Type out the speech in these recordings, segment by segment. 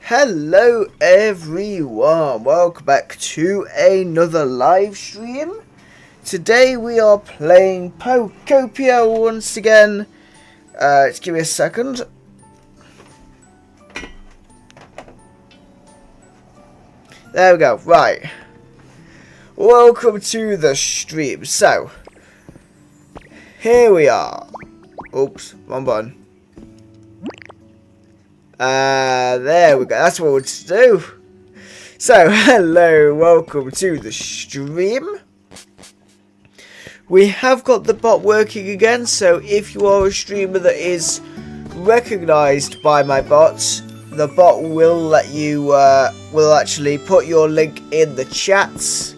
Hello everyone, welcome back to another live stream. Today we are playing Pokopia once again. Just give me a second. There we go, right. Welcome to the stream. So, here we are. Oops, wrong button. There we go. That's what we're to do. So, hello, welcome to the stream. We have got the bot working again, so if you are a streamer that is recognized by my bot, the bot will let you, will actually put your link in the chats.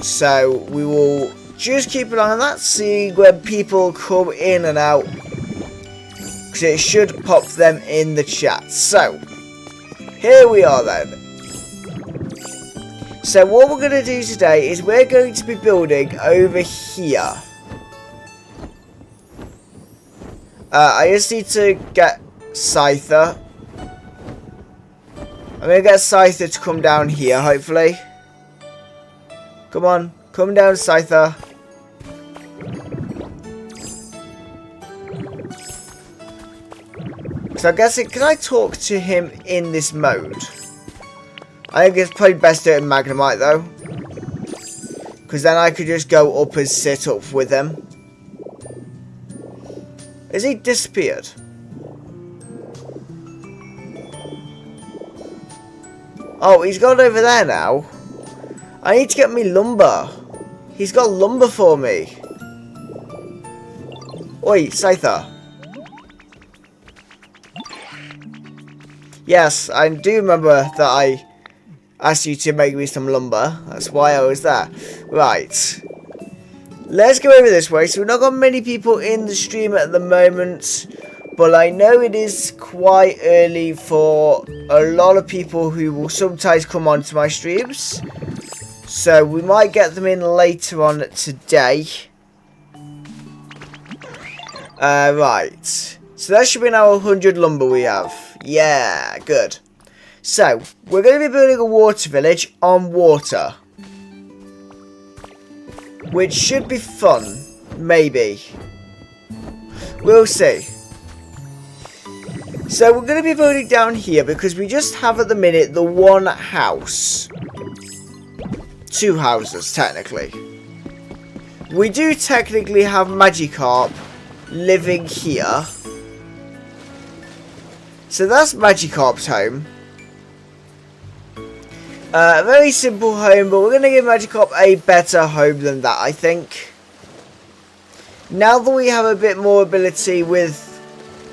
So we will just keep an eye on that, see when people come in and out. It should pop them in the chat. So, here we are then. So what we're going to do today is we're going to be building over here. I just need to get Scyther. I'm going to get Scyther to come down here, hopefully. Come on, come down, Scyther. So I guess can I talk to him in this mode? I think it's probably best to do it in Magnemite though. Because then I could just go up and sit up with him. Has he disappeared? Oh, he's gone over there now. I need to get me lumber. He's got lumber for me. Oi, Scyther. Yes, I do remember that I asked you to make me some lumber. That's why I was there. Right. Let's go over this way. So we've not got many people in the stream at the moment. But I know it is quite early for a lot of people who will sometimes come onto my streams. So we might get them in later on today. Right. So that should be now 100 lumber we have. Yeah, good. So, we're going to be building a water village on water. Which should be fun. Maybe. We'll see. So, we're going to be building down here because we just have at the minute the one house. Two houses, technically. We do technically have magicarp living here. So that's Magikarp's home. Very simple home, but we're going to give Magikarp a better home than that, I think. Now that we have a bit more ability with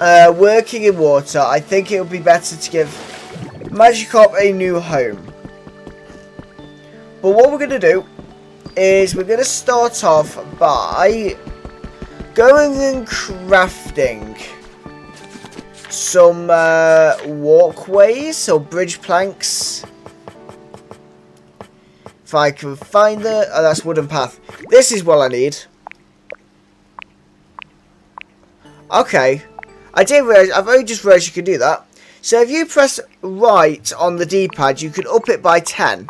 working in water, I think it would be better to give Magikarp a new home. But what we're going to do is we're going to start off by going and crafting some walkways or bridge planks. If I can find the... Oh, that's wooden path. This is what I need. Okay. I didn't realise... I've only just realised you can do that. So if you press right on the D-pad, you can up it by 10.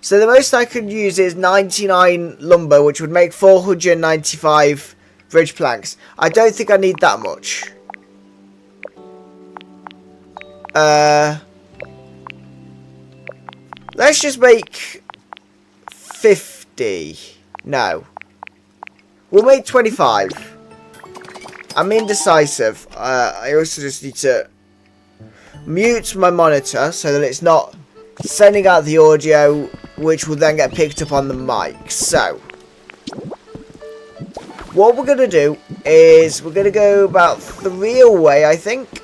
So the most I can use is 99 lumber, which would make 495 bridge planks. I don't think I need that much. Let's just make 50. No. We'll make 25. I'm indecisive. I also just need to mute my monitor so that it's not sending out the audio, which will then get picked up on the mic. So, what we're going to do is we're going to go about 3 away, I think.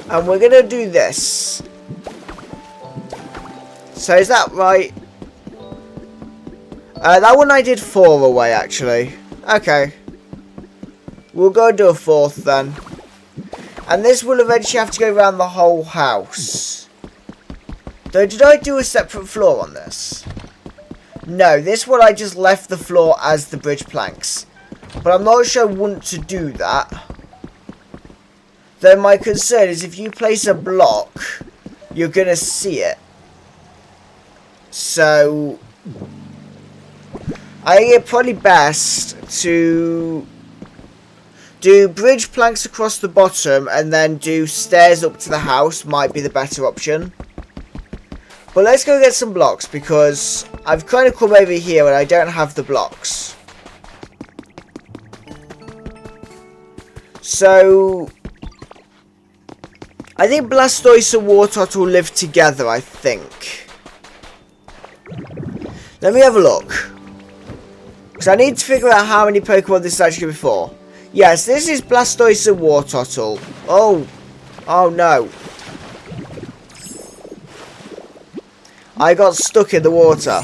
And we're going to do this. So is that right? That one I did 4 away, actually. Okay. We'll go and do a 4th then. And this will eventually have to go around the whole house. Though, did I do a separate floor on this? No, this one I just left the floor as the bridge planks. But I'm not sure I want to do that. Though my concern is if you place a block, you're going to see it. So, I think it's probably best to do bridge planks across the bottom and then do stairs up to the house might be the better option. But let's go get some blocks because I've kind of come over here and I don't have the blocks. So, I think Blastoise and Wartottle live together, I think. Let me have a look. Because I need to figure out how many Pokemon this is actually before. Yes, this is Blastoise and Wartottle. Oh. Oh no. I got stuck in the water.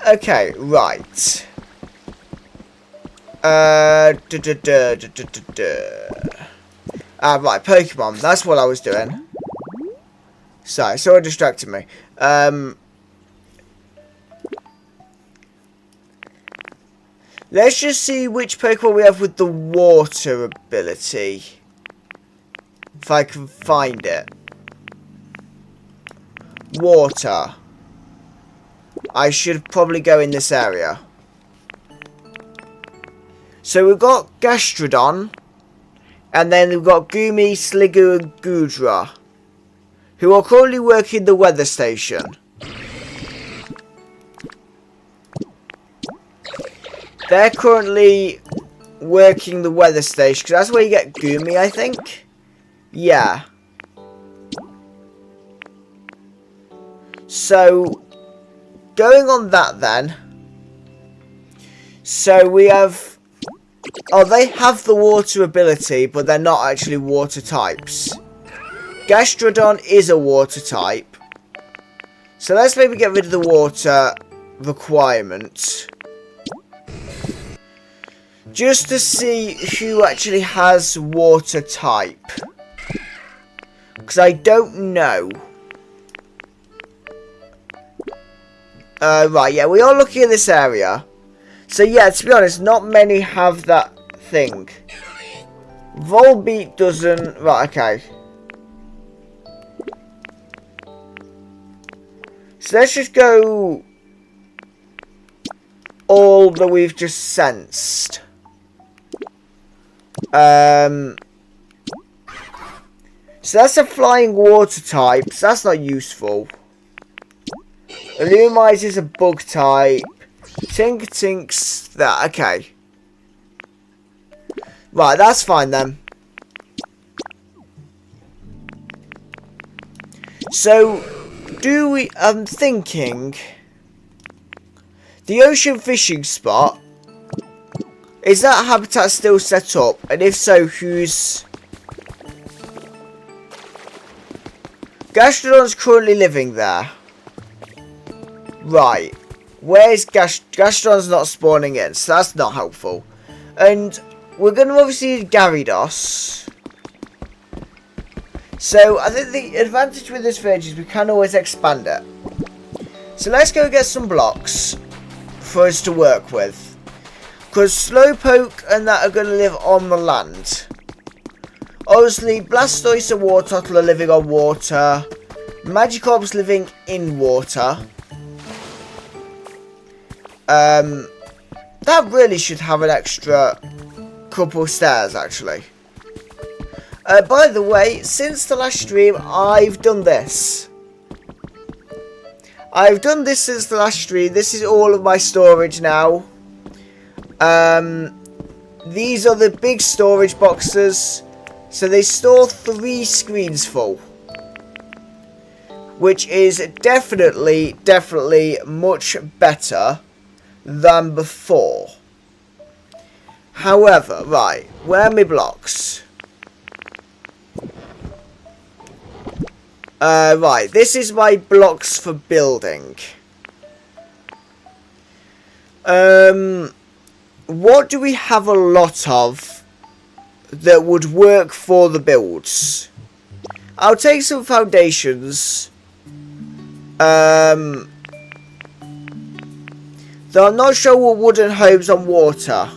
Okay, right. Right, Pokemon. That's what I was doing. Sorry, someone distracted me. Let's just see which Pokemon we have with the water ability. If I can find it. Water. I should probably go in this area. So we've got Gastrodon. And then we've got Goomy, Sliggoo and Goodra. Who are currently working the weather station. They're currently working the weather station. Because that's where you get Goomy, I think. Yeah. So, going on that then. So we have... Oh, they have the water ability, but they're not actually water types. Gastrodon is a water type. So let's maybe get rid of the water requirement. Just to see who actually has water type. Because I don't know. Right, yeah, we are looking at this area. So yeah, to be honest, not many have that thing. Volbeat doesn't... Right, okay. So let's just go... all that we've just sensed. So that's a flying water type, so that's not useful. Illumise is a bug type. Tink's that, okay. Right, that's fine then. So, do we, I'm thinking, the ocean fishing spot, is that habitat still set up? And if so, who's... Gastrodon's currently living there. Right. Where's Gastrodon's not spawning in, so that's not helpful. And we're going to obviously need Gyarados. So I think the advantage with this village is we can always expand it. So let's go get some blocks for us to work with. Because slowpoke and that are going to live on the land. Obviously, Blastoise and Wartottle are living on water. Magicarp's living in water. That really should have an extra couple stairs, actually. By the way, since the last stream, I've done this. I've done this since the last stream. This is all of my storage now. These are the big storage boxes. So they store 3 screens full. Which is definitely much better than before. However, right, where are my blocks? Right, this is my blocks for building. What do we have a lot of that would work for the builds? I'll take some foundations. Though I'm not sure what wooden homes on water.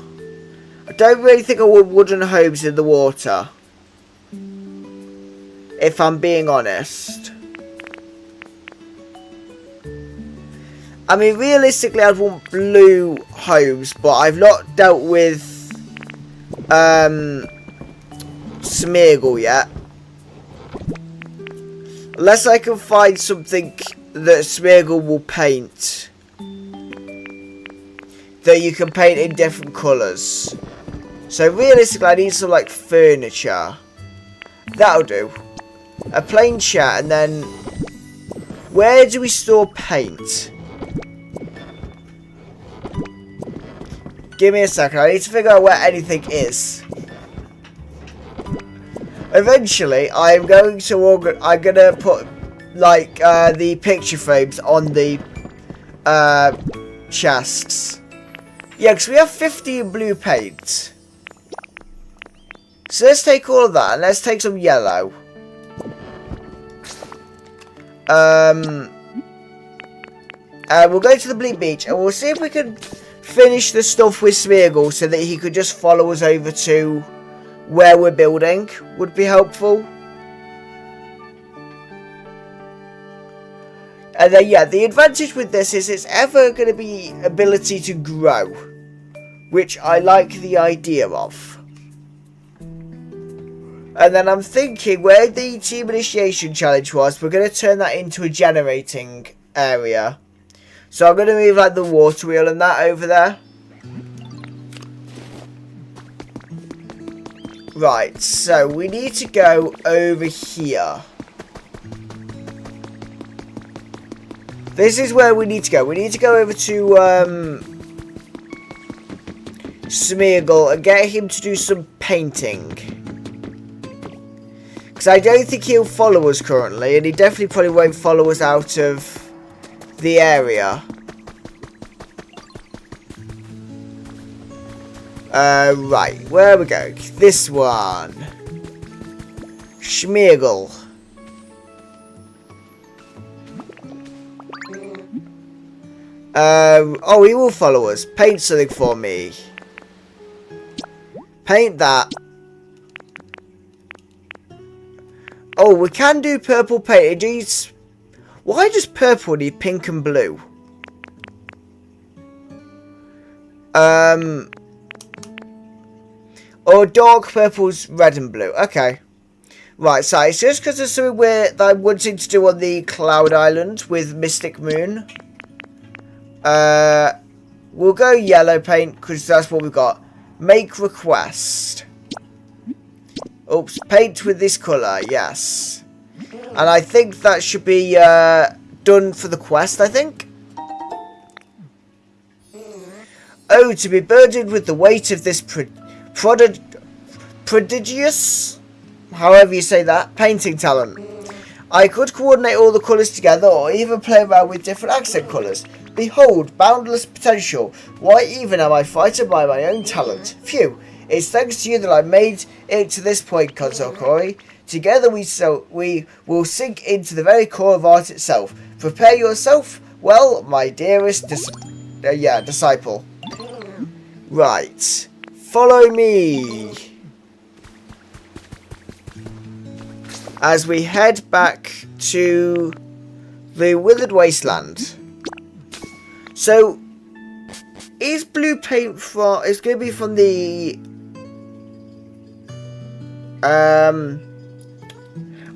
I don't really think I want wooden homes in the water. If I'm being honest. I mean, realistically, I'd want blue homes, but I've not dealt with Smeargle yet. Unless I can find something that Smeargle will paint. That you can paint in different colours. So realistically, I need some like furniture. That'll do. A plain chair, and then where do we store paint? Give me a second. I need to figure out where anything is. Eventually, I'm going to put like the picture frames on the chests. Yeah, because we have 15 blue paint. So let's take all of that and let's take some yellow. We'll go to the Bleak Beach and we'll see if we can finish the stuff with Smeargle so that he could just follow us over to where we're building. Would be helpful. And then yeah, the advantage with this is it's ever going to be ability to grow, which I like the idea of. And then I'm thinking where the team initiation challenge was, we're going to turn that into a generating area. So I'm going to move like the water wheel and that over there. Right, so we need to go over here. This is where we need to go. We need to go over to Smeargle and get him to do some painting. Because I don't think he'll follow us currently, and he definitely probably won't follow us out of the area. Right, where we go? This one. Smeargle. Oh, he will follow us. Paint something for me. Paint that. Oh, we can do purple paint. It needs... Why does purple need pink and blue? Or dark purple's red and blue. Okay. Right, so it's just because there's something that I'm wanting to do on the Cloud Island with Mystic Moon. We'll go yellow paint because that's what we've got. Make request. Oops, paint with this colour, yes. And I think that should be done for the quest, I think. Oh, to be burdened with the weight of this prodigious, however you say that, painting talent. I could coordinate all the colours together or even play around with different accent colours. Behold, boundless potential. Why even am I frightened by my own talent? Phew. It's thanks to you that I made it to this point, Konzokori. Together we will sink into the very core of art itself. Prepare yourself, well, my dearest disciple. Right. Follow me. As we head back to the Withered Wasteland. So, is blue paint from... It's going to be from the...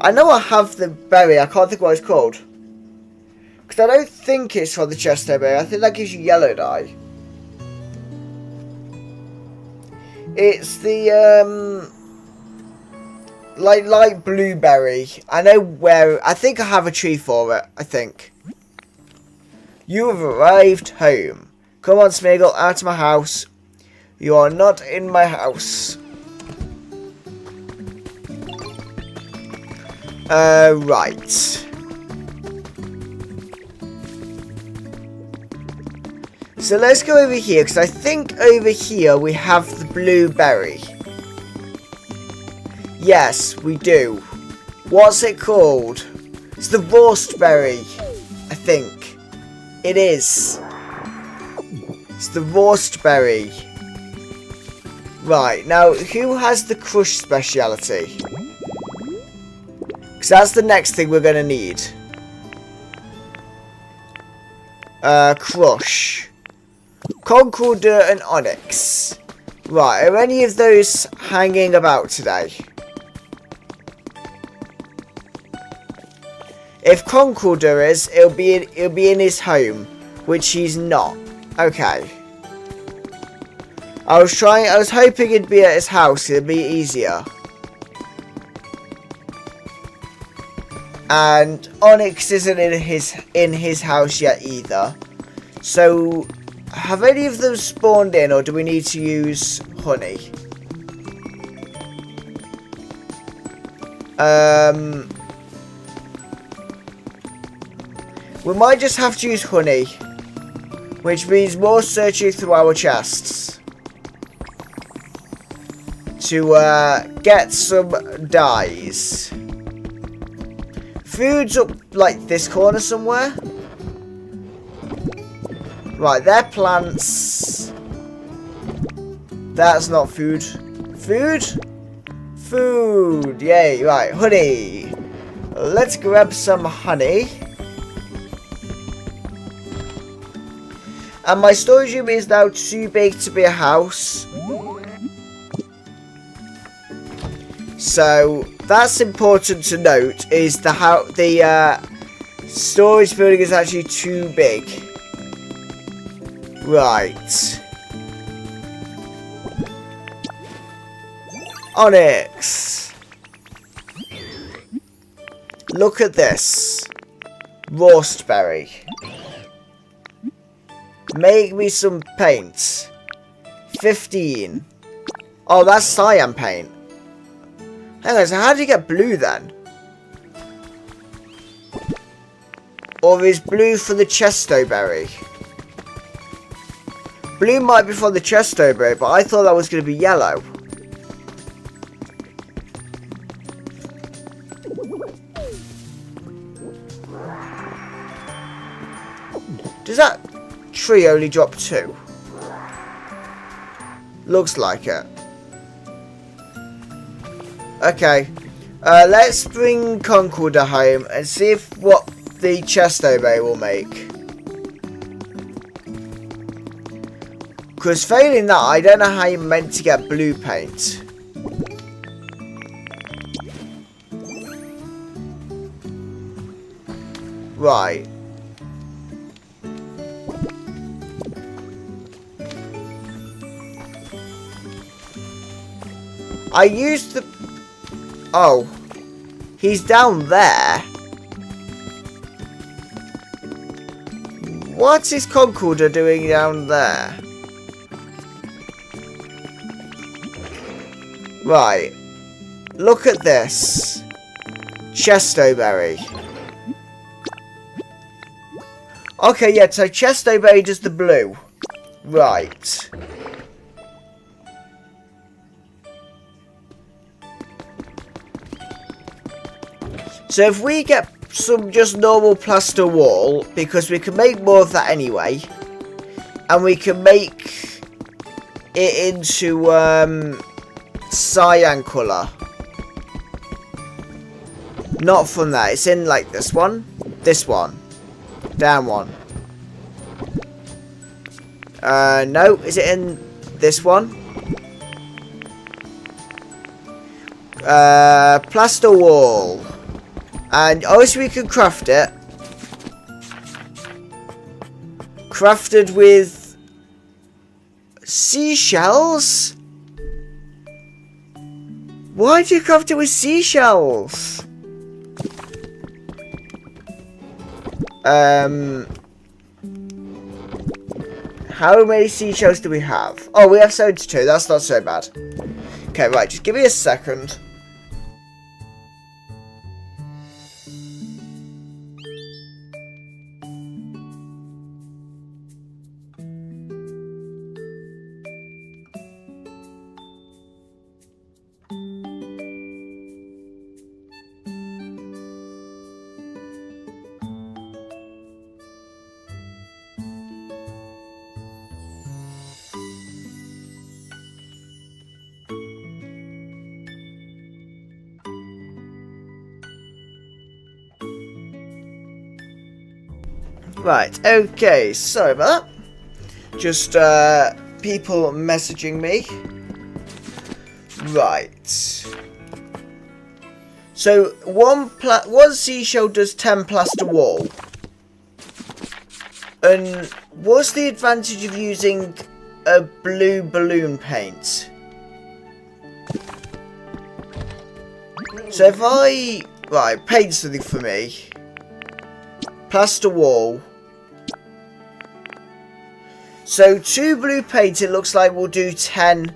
I know I have the berry. I can't think what it's called. Because I don't think it's from the Chesto berry. I think that gives you yellow dye. It's the... Like blueberry. I know where. I think I have a tree for it. I think. You have arrived home. Come on, Smeagol, out of my house. You are not in my house. Right. So let's go over here, because I think over here we have the blueberry. Yes, we do. What's it called? It's the Wartottle, I think. It is. It's the Wartottle. Right, now who has the crush speciality? Because that's the next thing we're going to need. Crush. Concord and Onyx. Right, are any of those hanging about today? If Concorder is, it'll be in his home, which he's not. Okay. I was hoping it'd be at his house, it'd be easier. And Onyx isn't in his house yet either. So have any of them spawned in, or do we need to use honey? We might just have to use honey, which means more searching through our chests to get some dyes. Food's up like this corner somewhere. Right, they're plants. That's not food. Food? Food. Yay, right, honey. Let's grab some honey. And my storage room is now too big to be a house. So that's important to note, is the storage building is actually too big. Right. Onyx. Look at this. Roastberry. Make me some paint. 15. Oh, that's cyan paint. Hang on, so how do you get blue then? Or is blue for the chesto berry? Blue might be for the chesto berry, but I thought that was going to be yellow. Does that tree only drop 2? Looks like it. Okay. Let's bring Concorder home and see what the chesto berry will make. Because failing that, I don't know how you're meant to get blue paint. Right. I used the... Oh. He's down there. What is Concorder doing down there? Right. Look at this. Chesto berry. Okay, yeah, so chesto berry does the blue. Right. So if we get some just normal plaster wall, because we can make more of that anyway, and we can make it into cyan colour. Not from that, it's in like this one, down one. No, is it in this one? Plaster wall. And obviously we can craft it. Crafted with seashells? Why do you craft it with seashells? How many seashells do we have? Oh, we have 72. That's not so bad. Okay, right. Just give me a second. Right, okay, sorry about that. Just, people messaging me. Right. So, one seashell does 10 plaster wall. And what's the advantage of using a blue balloon paint? So if I... Right, paint something for me. Plaster wall. So 2 blue paint, it looks like we'll do 10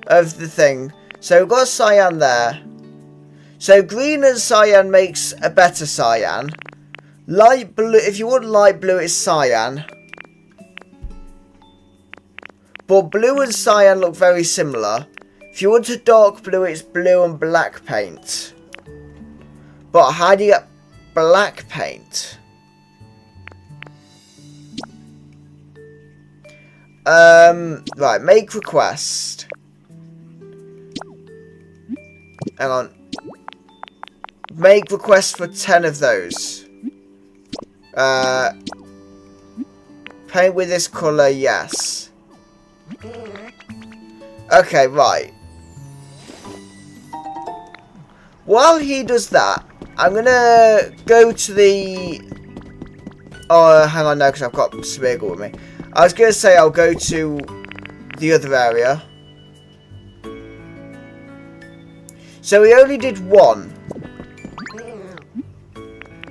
of the thing. So we've got cyan there. So green and cyan makes a better cyan. Light blue, if you want light blue, it's cyan. But blue and cyan look very similar. If you want a dark blue, it's blue and black paint. But how do you get black paint? Right, make request. Hang on. Make request for 10 of those. Paint with this colour, yes. Okay, right. While he does that, I'm gonna go to the... Oh, hang on, no, because I've got Smiggle with me. I was gonna say I'll go to the other area. So we only did 1.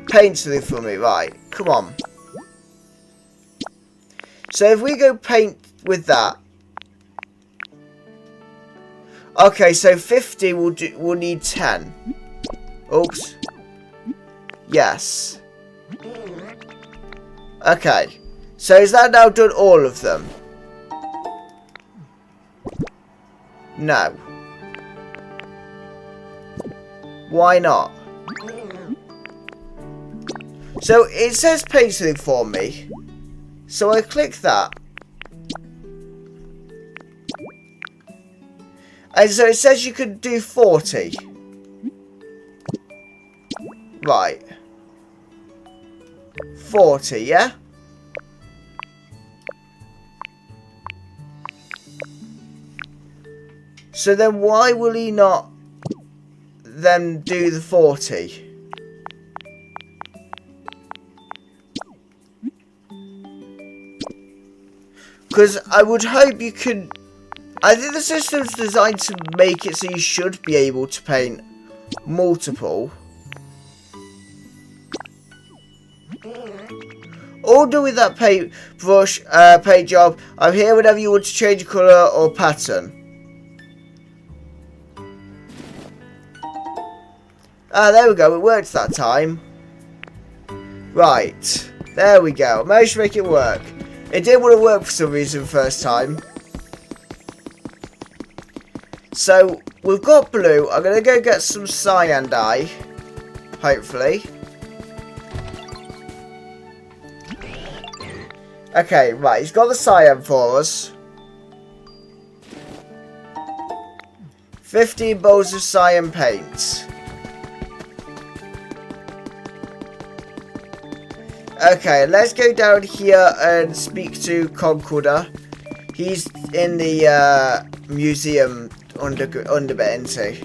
Paint something for me, right? Come on. So if we go paint with that. Okay, so 50 we'll need 10. Oops. Yes. Okay. So is that now done all of them? No. Why not? So it says paint something for me. So I click that. And so it says you could do 40. Right. 40, yeah? So then why will he not then do the 40? Because I would hope you could... I think the system's designed to make it so you should be able to paint multiple. All done with that paint brush, paint job. I'm here whenever you want to change colour or pattern. Ah, there we go. It worked that time. Right. There we go. I managed to make it work. It didn't want to work for some reason first time. So, we've got blue. I'm going to go get some cyan dye. Hopefully. Okay, right. He's got the cyan for us. 15 bowls of cyan paint. Okay, let's go down here and speak to Concorder. He's in the museum under bit, isn't he?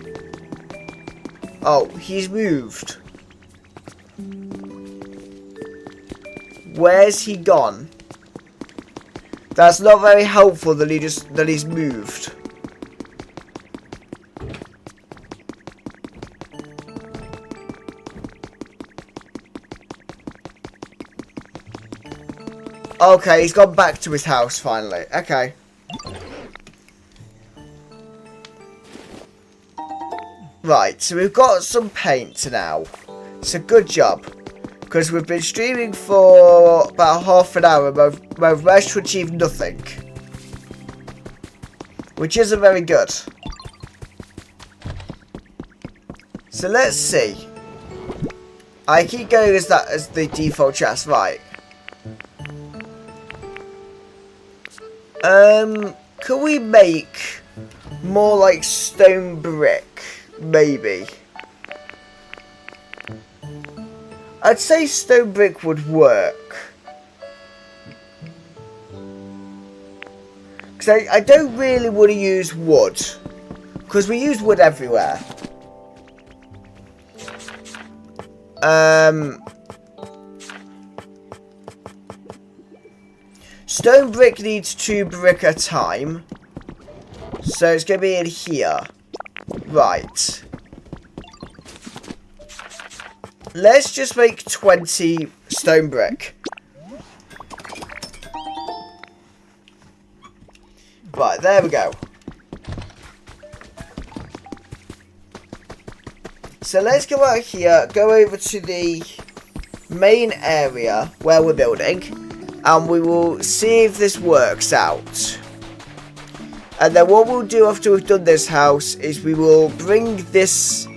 Oh, he's moved. Where's he gone? That's not very helpful that he's moved. Okay, he's gone back to his house finally. Okay. Right, so we've got some paint now. It's a good job. Because we've been streaming for about half an hour and we've managed to achieve nothing. Which isn't very good. So let's see. I keep going as that as the default chest, right. Can we make more like stone brick? Maybe. I'd say stone brick would work. Because I don't really want to use wood. Because we use wood everywhere. Stone brick needs 2 brick at a time. So it's going to be in here. Right. Let's just make 20 stone brick. Right, there we go. So let's go out here, go over to the main area where we're building, and we will see if this works out. And then what we'll do after we've done this house is we will bring this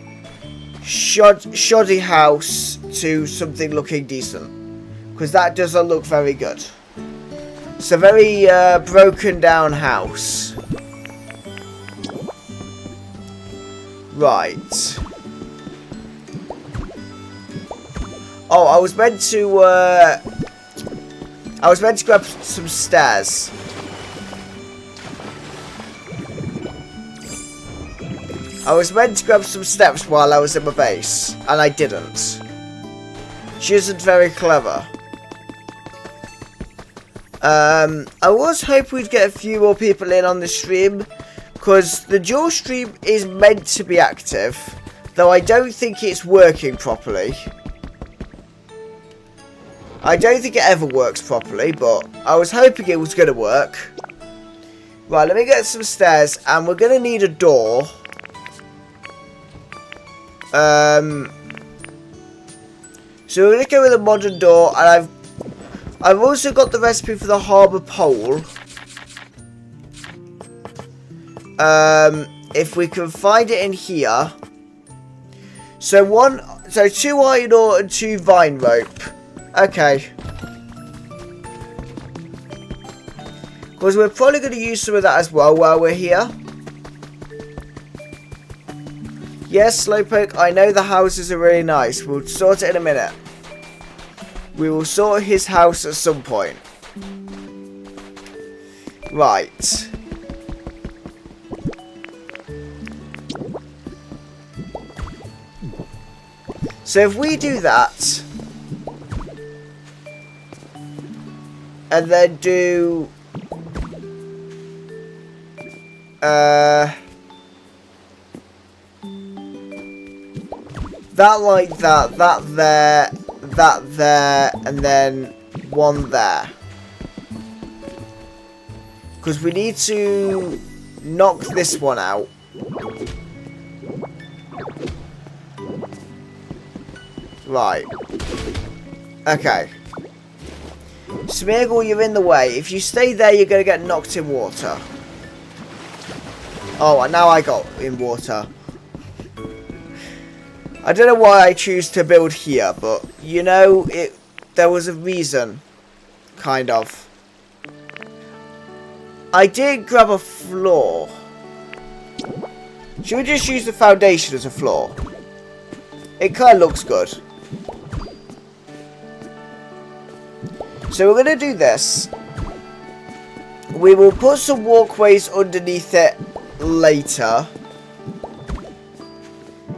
shoddy house to something looking decent. Because that doesn't look very good. It's a very broken down house. Right. Oh, I was meant to grab some stairs. I was meant to grab some steps while I was in my base, and I didn't. She isn't very clever. I was hoping we'd get a few more people in on the stream, because the dual stream is meant to be active, though I don't think it's working properly. I don't think it ever works properly, but I was hoping it was going to work. Right, let me get some stairs, and we're going to need a door. So we're going to go with a modern door, and I've also got the recipe for the harbour pole. If we can find it in here. So 2 iron ore and 2 vine rope. Okay. Because we're probably going to use some of that as well while we're here. Yes, Slowpoke, I know the houses are really nice. We'll sort it in a minute. We will sort his house at some point. Right. So if we do that, and then do that like that, that there, and then one there. Because we need to knock this one out. Right. Okay. Smeargle, you're in the way. If you stay there, you're going to get knocked in water. Oh, and now I got in water. I don't know why I choose to build here, but, you know, there was a reason. Kind of. I did grab a floor. Should we just use the foundation as a floor? It kind of looks good. So we're going to do this. We will put some walkways underneath it later.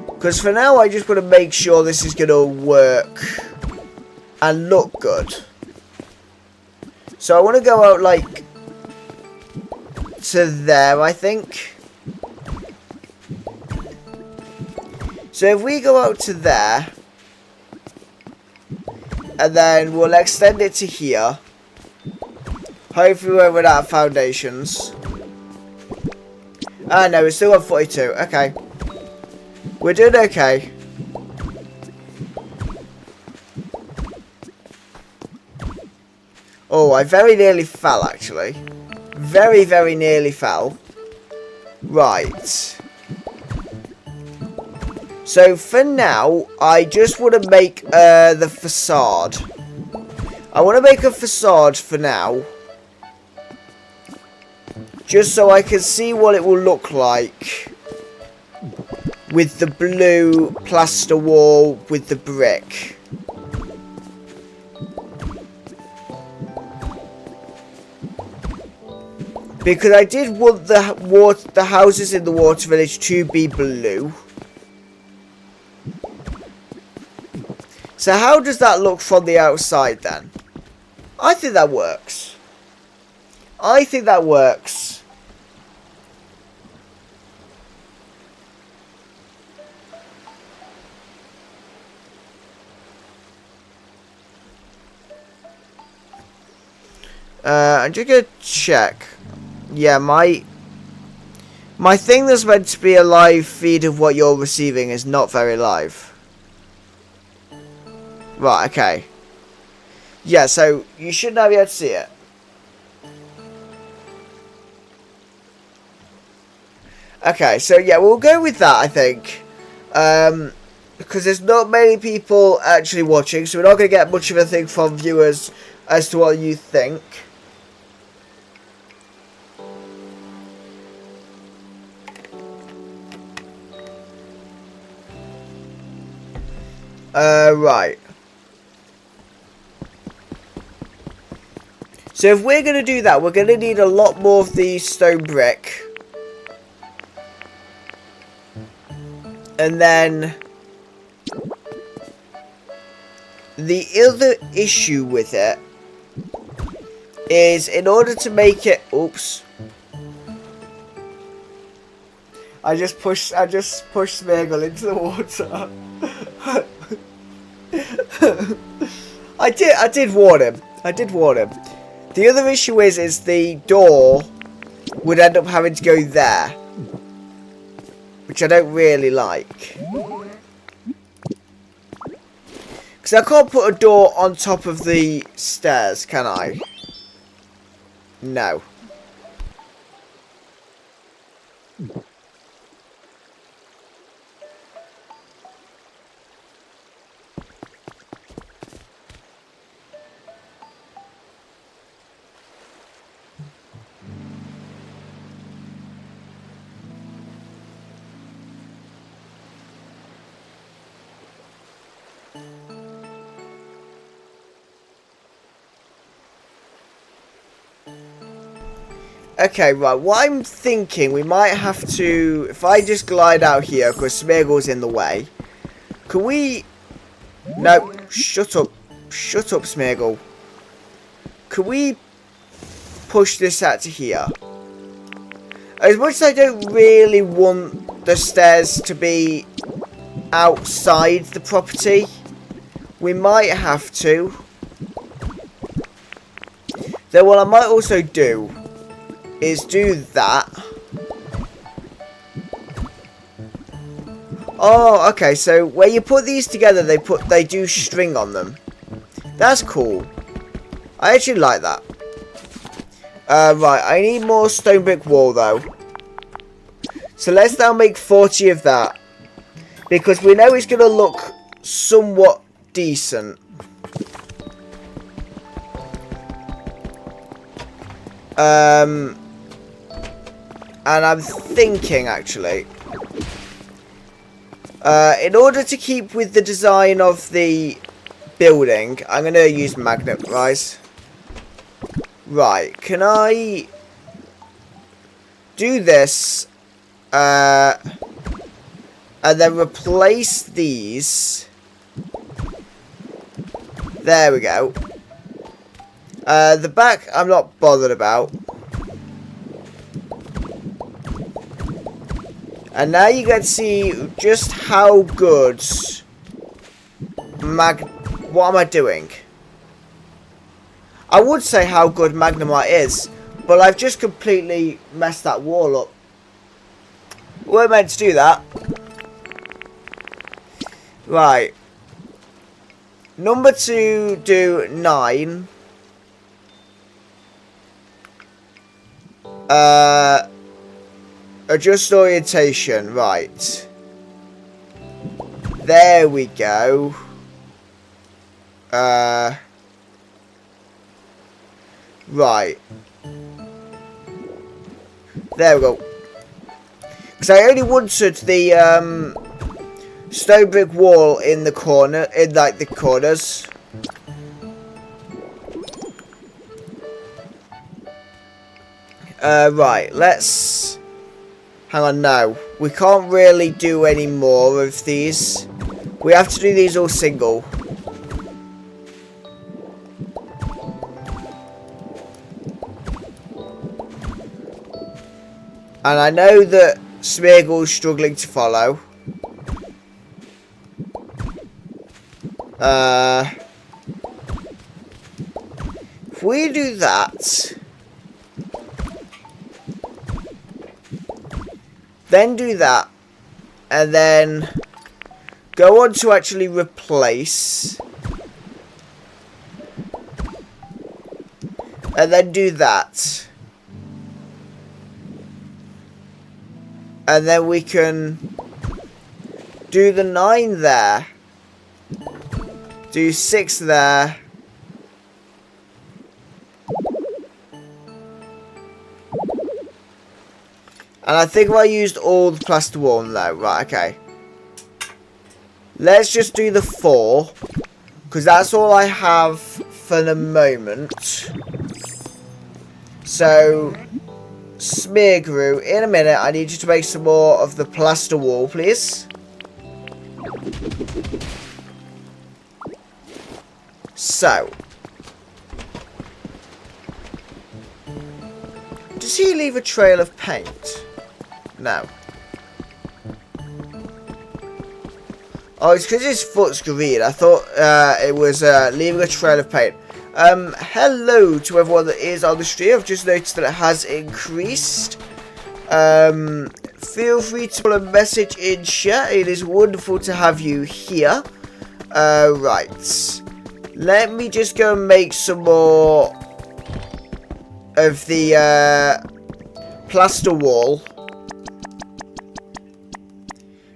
Because for now, I just want to make sure this is going to work and look good. So I want to go out, like, to there, I think. So if we go out to there, and then we'll extend it to here. Hopefully we won't run out of foundations. Ah, no, we're still on 42. Okay. We're doing okay. Oh, I very nearly fell, actually. Very, very nearly fell. Right. So, for now, I just want to make the facade. I want to make a facade for now. Just so I can see what it will look like. With the blue plaster wall with the brick. Because I did want the houses in the water village to be blue. So how does that look from the outside then? I think that works. I think that works. I'm just gonna check. Yeah, my thing that's meant to be a live feed of what you're receiving is not very live. Right, okay. Yeah, so you should now be able to see it. Okay, so yeah, we'll go with that, I think. Because there's not many people actually watching, so we're not going to get much of a thing from viewers as to what you think. Right. So if we're going to do that, we're going to need a lot more of the stone brick. And then the other issue with it is in order to make it... Oops. I just pushed Smeagol into the water. I did warn him. I did warn him. The other issue is the door would end up having to go there, which I don't really like. Because I can't put a door on top of the stairs, can I? No. Okay, right, what I'm thinking, we might have to, if I just glide out here, because Smeagol's in the way, can we, no, shut up, Smeagol, can we push this out to here? As much as I don't really want the stairs to be outside the property, we might have to. Then what I might also do is do that. Oh, okay, so where you put these together, they do string on them. That's cool. I actually like that. Right, I need more stone brick wall though. So let's now make 40 of that. Because we know it's going to look somewhat decent. And I'm thinking, actually, in order to keep with the design of the building, I'm going to use magnet rise. Right, can I do this, and then replace these? There we go. The back, I'm not bothered about. And now you get to see just how good what am I doing? I would say how good Magnemite is, but I've just completely messed that wall up. We weren't meant to do that. Right. Number 2, do 9. Adjust orientation, right. There we go. Right. There we go. Because I only wanted the stone brick wall in the corner, in like the corners. Right, let's... Hang on, no. We can't really do any more of these. We have to do these all single. And I know that Smeagol's struggling to follow. If we do that... Then do that, and then go on to actually replace, and then do that, and then we can do the 9 there, do 6 there, and I think I used all the plaster wall now. Right, okay. Let's just do the 4. Because that's all I have for the moment. So, Smeagol, in a minute, I need you to make some more of the plaster wall, please. So. Does he leave a trail of paint? No. Oh, it's because his foot's green. I thought it was leaving a trail of paint. Hello to everyone that is on the stream. I've just noticed that it has increased. Feel free to put a message in chat. It is wonderful to have you here. Right. Let me just go and make some more of the plaster wall.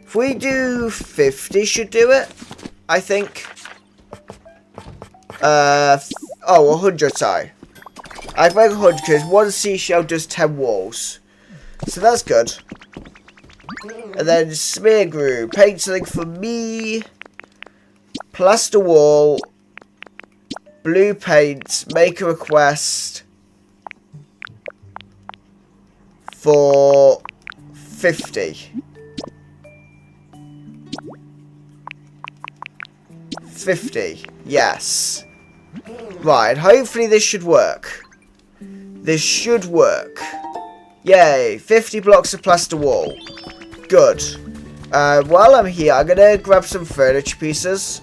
If we do 50 should do it, I think. 100, sorry. I can make 100 because one seashell does 10 walls. So that's good. And then Smeagol, paint something for me. Plaster wall. Blue paint, make a request. For 50. 50. Yes. Right, hopefully this should work. This should work. Yay, 50 blocks of plaster wall. Good. While I'm here, I'm going to grab some furniture pieces.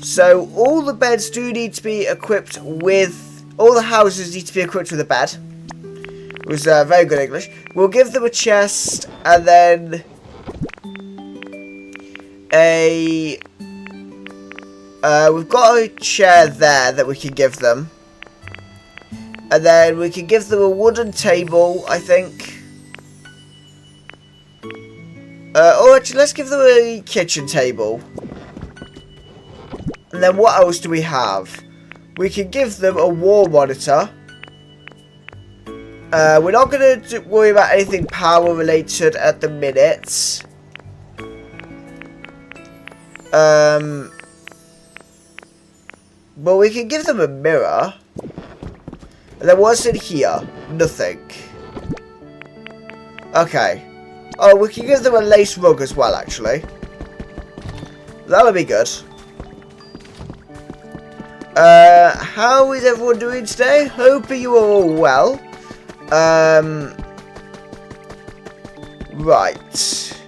So, all the beds do need to be equipped with... All the houses need to be equipped with a bed. It was very good English. We'll give them a chest and then a... we've got a chair there that we can give them. And then we can give them a wooden table, I think. Oh, actually, let's give them a kitchen table. And then what else do we have? We can give them a wall monitor. We're not going to worry about anything power related at the minute. But we can give them a mirror. And then what's in here? Nothing. Okay. Oh, we can give them a lace rug as well, actually. That'll be good. How is everyone doing today? Hoping you are all well. Right.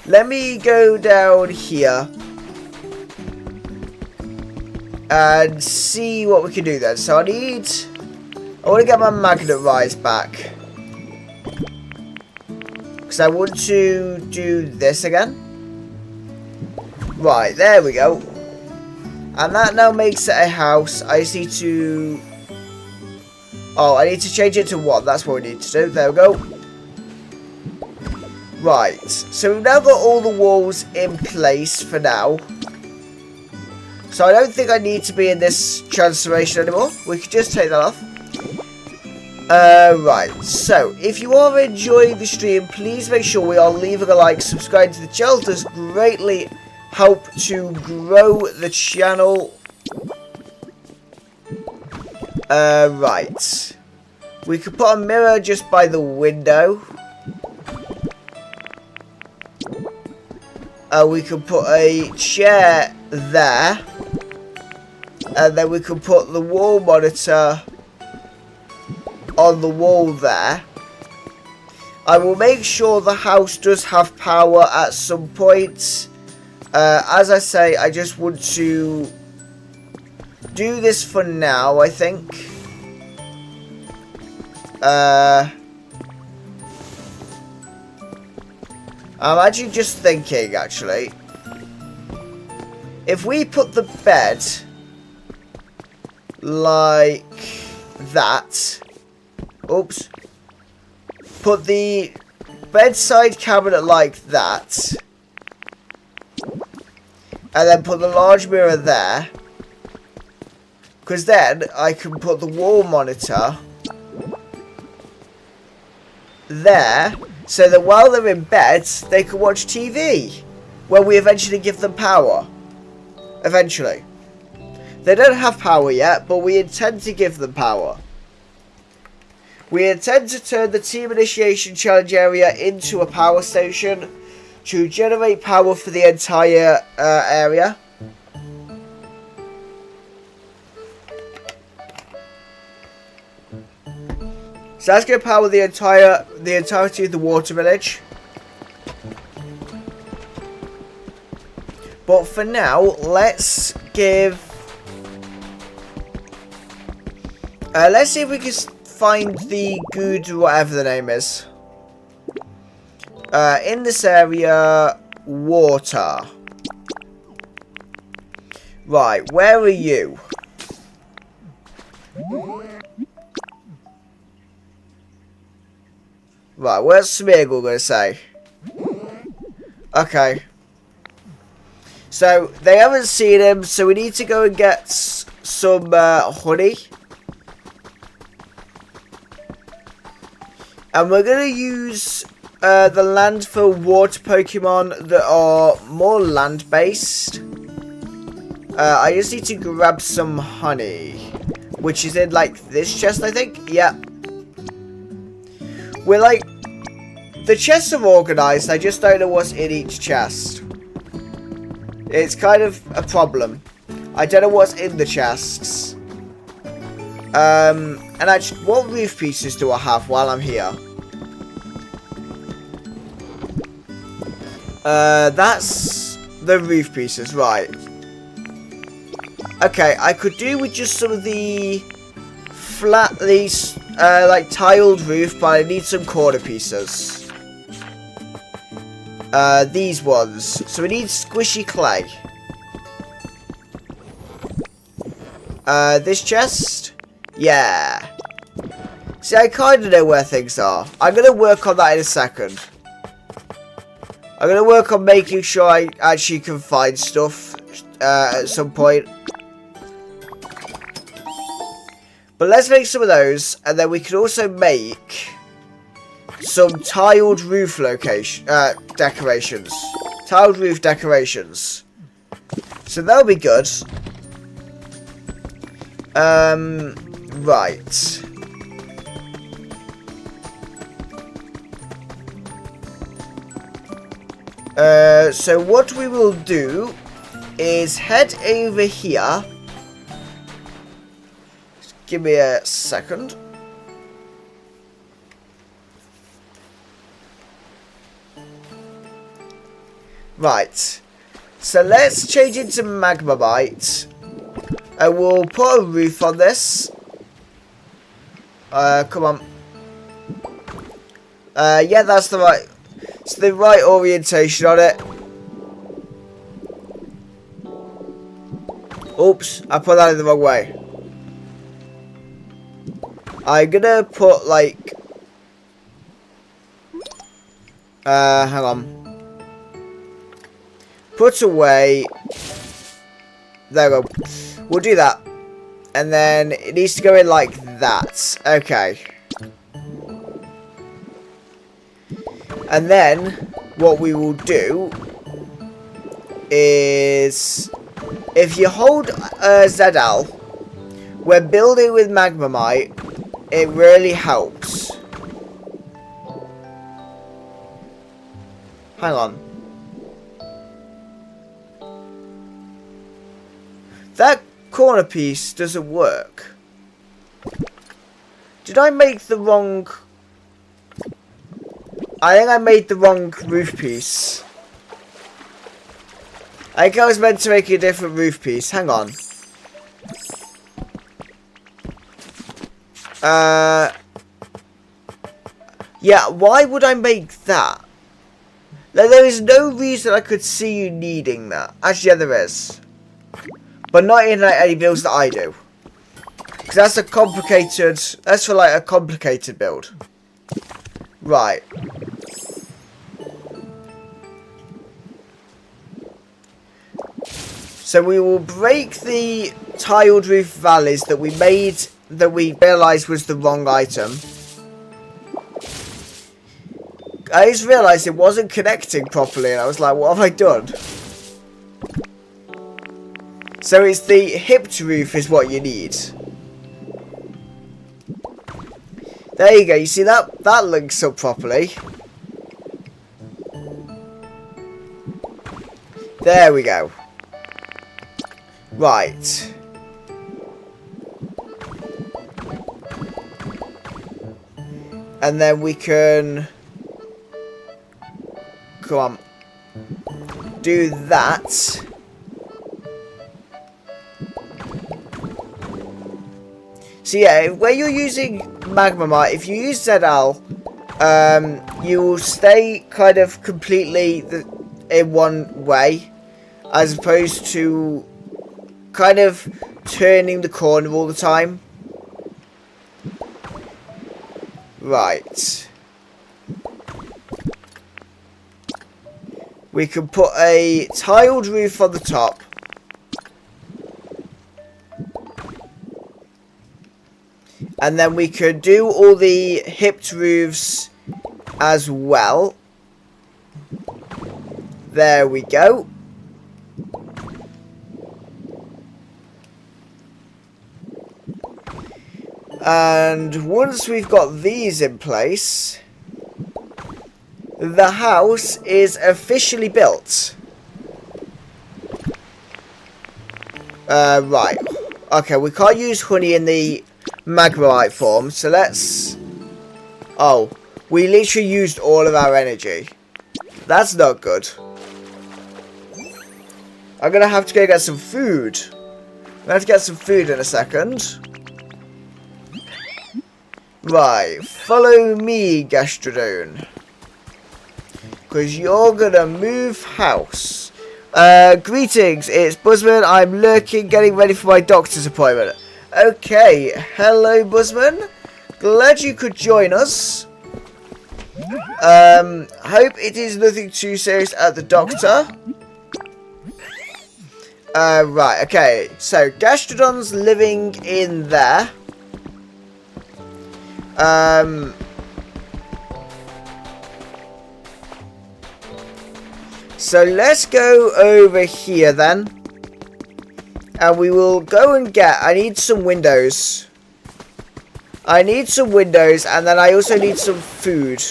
Let me go down here. and see what we can do then. So I want to get my magnet rise back. Because I want to do this again. Right, there we go. And that now makes it a house. I just need to... Oh, I need to change it to 1. That's what we need to do. There we go. Right. So we've now got all the walls in place for now. So I don't think I need to be in this transformation anymore. We can just take that off. Right. So, if you are enjoying the stream, please make sure we are leaving a like, subscribing to the channel. It does greatly help to grow the channel. Right. We could put a mirror just by the window. We could put a chair there. And then we could put the wall monitor on the wall there. I will make sure the house does have power at some point. As I say, I just want to do this for now, I think. I'm actually just thinking, actually. If we put the bed like that. Oops. Put the bedside cabinet like that. And then put the large mirror there. Because then I can put the wall monitor there. So that while they're in bed, they can watch TV. When we eventually give them power. Eventually. They don't have power yet, but we intend to give them power. We intend to turn the Team Initiation Challenge area into a power station to generate power for the entire area. So that's going to power the entirety of the water village. But for now, let's give... let's see if we can find the good, whatever the name is. In this area, water. Right, where are you? Right, where's Smeagol going to say? Okay. So, they haven't seen him, so we need to go and get some honey. And we're going to use the land for water Pokemon that are more land-based. I just need to grab some honey. Which is in, like, this chest, I think? Yeah. We're, like... The chests are organised, I just don't know what's in each chest. It's kind of a problem. I don't know what's in the chests. And actually, what roof pieces do I have while I'm here? That's the roof pieces, right. Okay, I could do with just some of the like tiled roof, but I need some corner pieces. These ones. So we need squishy clay. This chest? Yeah. See, I kind of know where things are. I'm going to work on that in a second. I'm going to work on making sure I actually can find stuff at some point. But let's make some of those, and then we can also make some tiled roof decorations. Tiled roof decorations. So that'll be good. Right. So what we will do is head over here. Just give me a second. Right. So let's change into Magmabite. I will put a roof on this. Come on. Yeah, that's the right. It's the right orientation on it. Oops, I put that in the wrong way. I'm gonna put like. Hang on. Put away. There we go. We'll do that. And then it needs to go in like that. Okay. And then what we will do is if you hold ZL when building with Magmamite, it really helps. Hang on. That corner piece doesn't work. Did I make the wrong... I think I made the wrong roof piece. I think I was meant to make a different roof piece. Hang on. Yeah, why would I make that? Like, there is no reason I could see you needing that. Actually, yeah, there is. But not in like, any builds that I do. Because that's a complicated... That's for like a complicated build. Right. So we will break the tiled roof valleys that we made, that we realised was the wrong item. I just realised it wasn't connecting properly and I was like, what have I done? So it's the hipped roof is what you need. There you go, you see that links up properly. There we go. Right. And then we can... Come on. Do that. So yeah, where you're using Magmamite, if you use ZL, you will stay kind of completely in one way, as opposed to kind of turning the corner all the time. Right. We can put a tiled roof on the top. And then we could do all the hipped roofs as well. There we go. And once we've got these in place, the house is officially built. Right. Okay, we can't use honey in the Magmamite form, so let's... Oh, we literally used all of our energy. That's not good. I'm gonna have to go get some food. I'm gonna have to get some food in a second. Right, follow me, Gastrodon. Because you're gonna move house. Greetings, it's Buzzman. I'm lurking, getting ready for my doctor's appointment. Okay, hello Buzzman. Glad you could join us. Hope it is nothing too serious at the doctor. Right, okay. So, Gastrodon's living in there. So let's go over here then. And we will go and get... I need some windows. I need some windows and then I also need some food.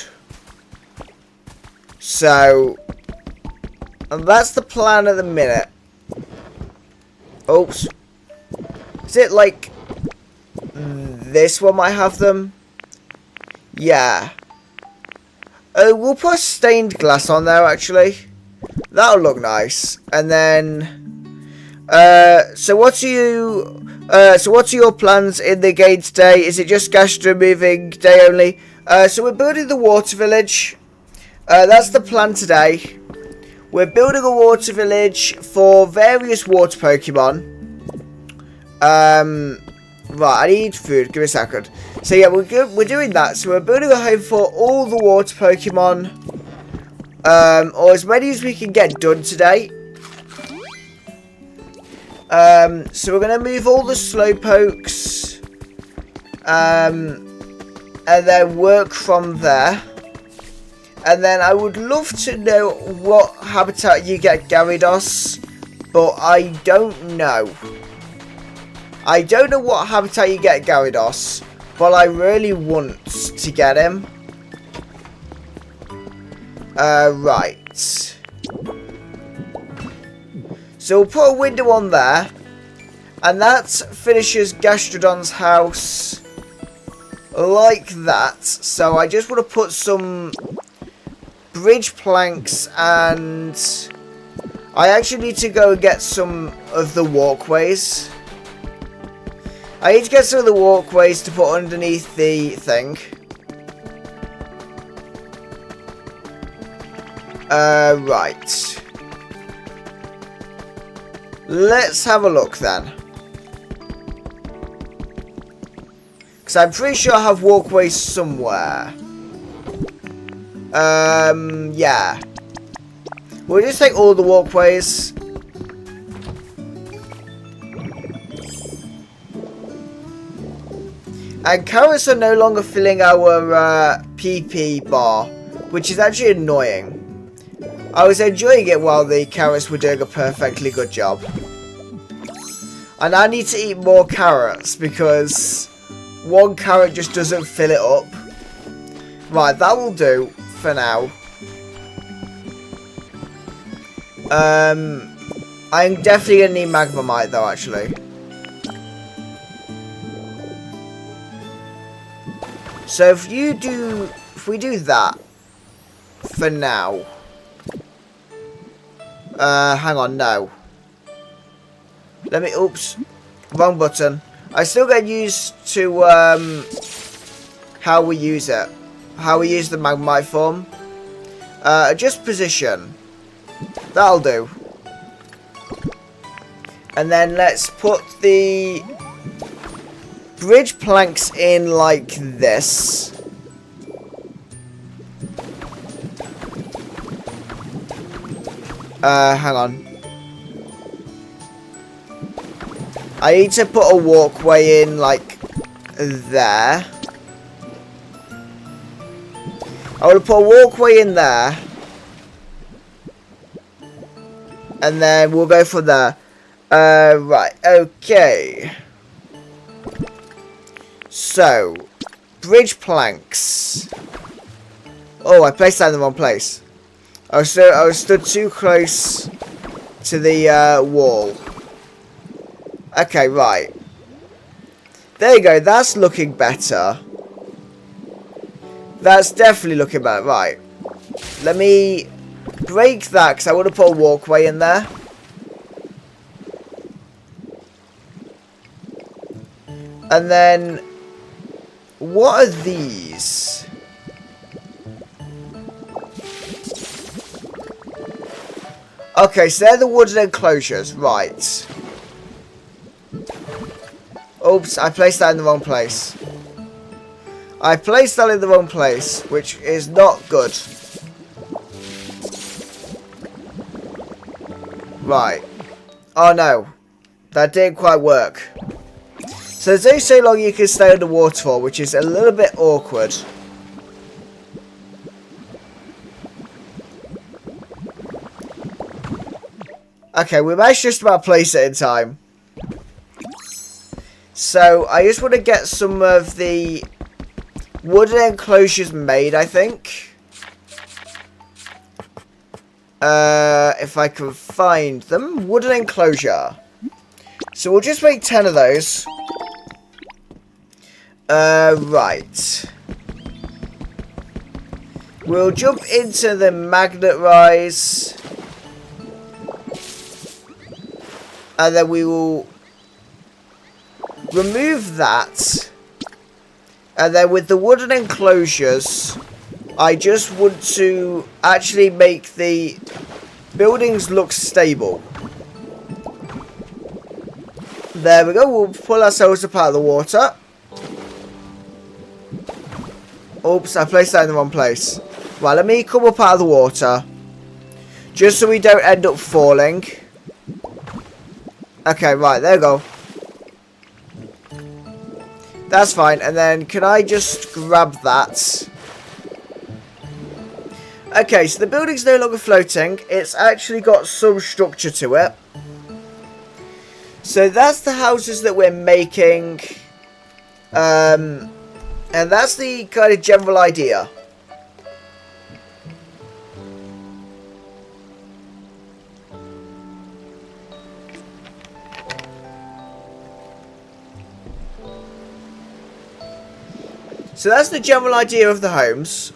So... And that's the plan at the minute. Oops. Is it like... This one might have them? Yeah. We'll put stained glass on there actually. That'll look nice. And then... So what are your plans in the game today? Is it just Gastro moving day only? So we're building the water village. That's the plan today. We're building a water village for various water Pokemon. Right, I need food. Give me a second. So yeah, we're doing that. So we're building a home for all the water Pokemon. Or as many as we can get done today. So we're going to move all the slowpokes. And then work from there. And then I would love to know what habitat you get Gyarados. But I don't know. I don't know what habitat you get Gyarados, but I really want to get him. Right. So we'll put a window on there, and that finishes Gastrodon's house like that. So I just want to put some bridge planks, and I actually need to go and get some of the walkways. I need to get some of the walkways to put underneath the thing. Right. Let's have a look then. Because I'm pretty sure I have walkways somewhere. Yeah. We'll just take all the walkways. And carrots are no longer filling our PP bar, which is actually annoying. I was enjoying it while the carrots were doing a perfectly good job. And I need to eat more carrots because one carrot just doesn't fill it up. Right, that will do for now. I'm definitely going to need Magmamite though, actually. So if we do that for now. Hang on, no. Oops, wrong button. I still get used to how we use it. How we use the Magmite form. Adjust position. That'll do. And then let's put the bridge planks in like this. Hang on. I need to put a walkway in like there. I want to put a walkway in there. And then we'll go from there. Right, okay. So, bridge planks. Oh, I placed that in the wrong place. I was stood too close to the wall. Okay, right. There you go. That's looking better. That's definitely looking better. Right. Let me break that because I want to put a walkway in there. And then, what are these? Okay, so they're the wooden enclosures, right. Oops, I placed that in the wrong place. I placed that in the wrong place, which is not good. Right. Oh no. That didn't quite work. So there's only so long you can stay underwater for, which is a little bit awkward. Okay, we managed just about to place it in time. So, I just want to get some of the wooden enclosures made, I think. If I can find them. Wooden enclosure. So, we'll just make 10 of those. Right. We'll jump into the magnet rise. And then we will remove that. And then with the wooden enclosures, I just want to actually make the buildings look stable. There we go. We'll pull ourselves up out of the water. Oops, I placed that in the wrong place. Right, let me come up out of the water. Just so we don't end up falling. Okay, right, there we go. That's fine. And then can I just grab that? Okay, so the building's no longer floating. It's actually got some structure to it. So that's the houses that we're making. And that's the kind of general idea. So that's the general idea of the homes.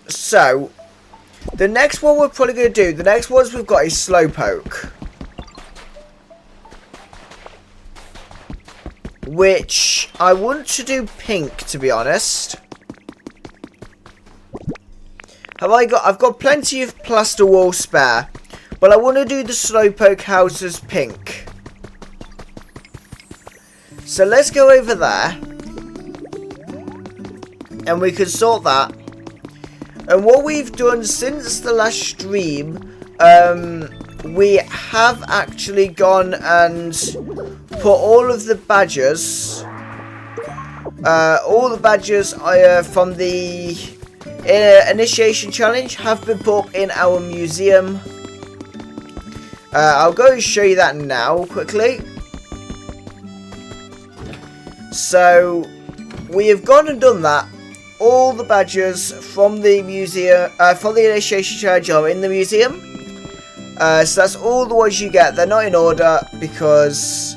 So the next one we're probably going to do, the next ones we've got is slowpoke, which I want to do pink, to be honest. I've got plenty of plaster wall spare, but I want to do the slowpoke houses pink. So let's go over there, and we can sort that. And what we've done since the last stream, we have actually gone and put all of the badges, from the initiation challenge have been put up in our museum. I'll go and show you that now quickly. So we have gone and done that. All the badges from the museum, from the initiation challenge are in the museum. So that's all the ones you get. They're not in order because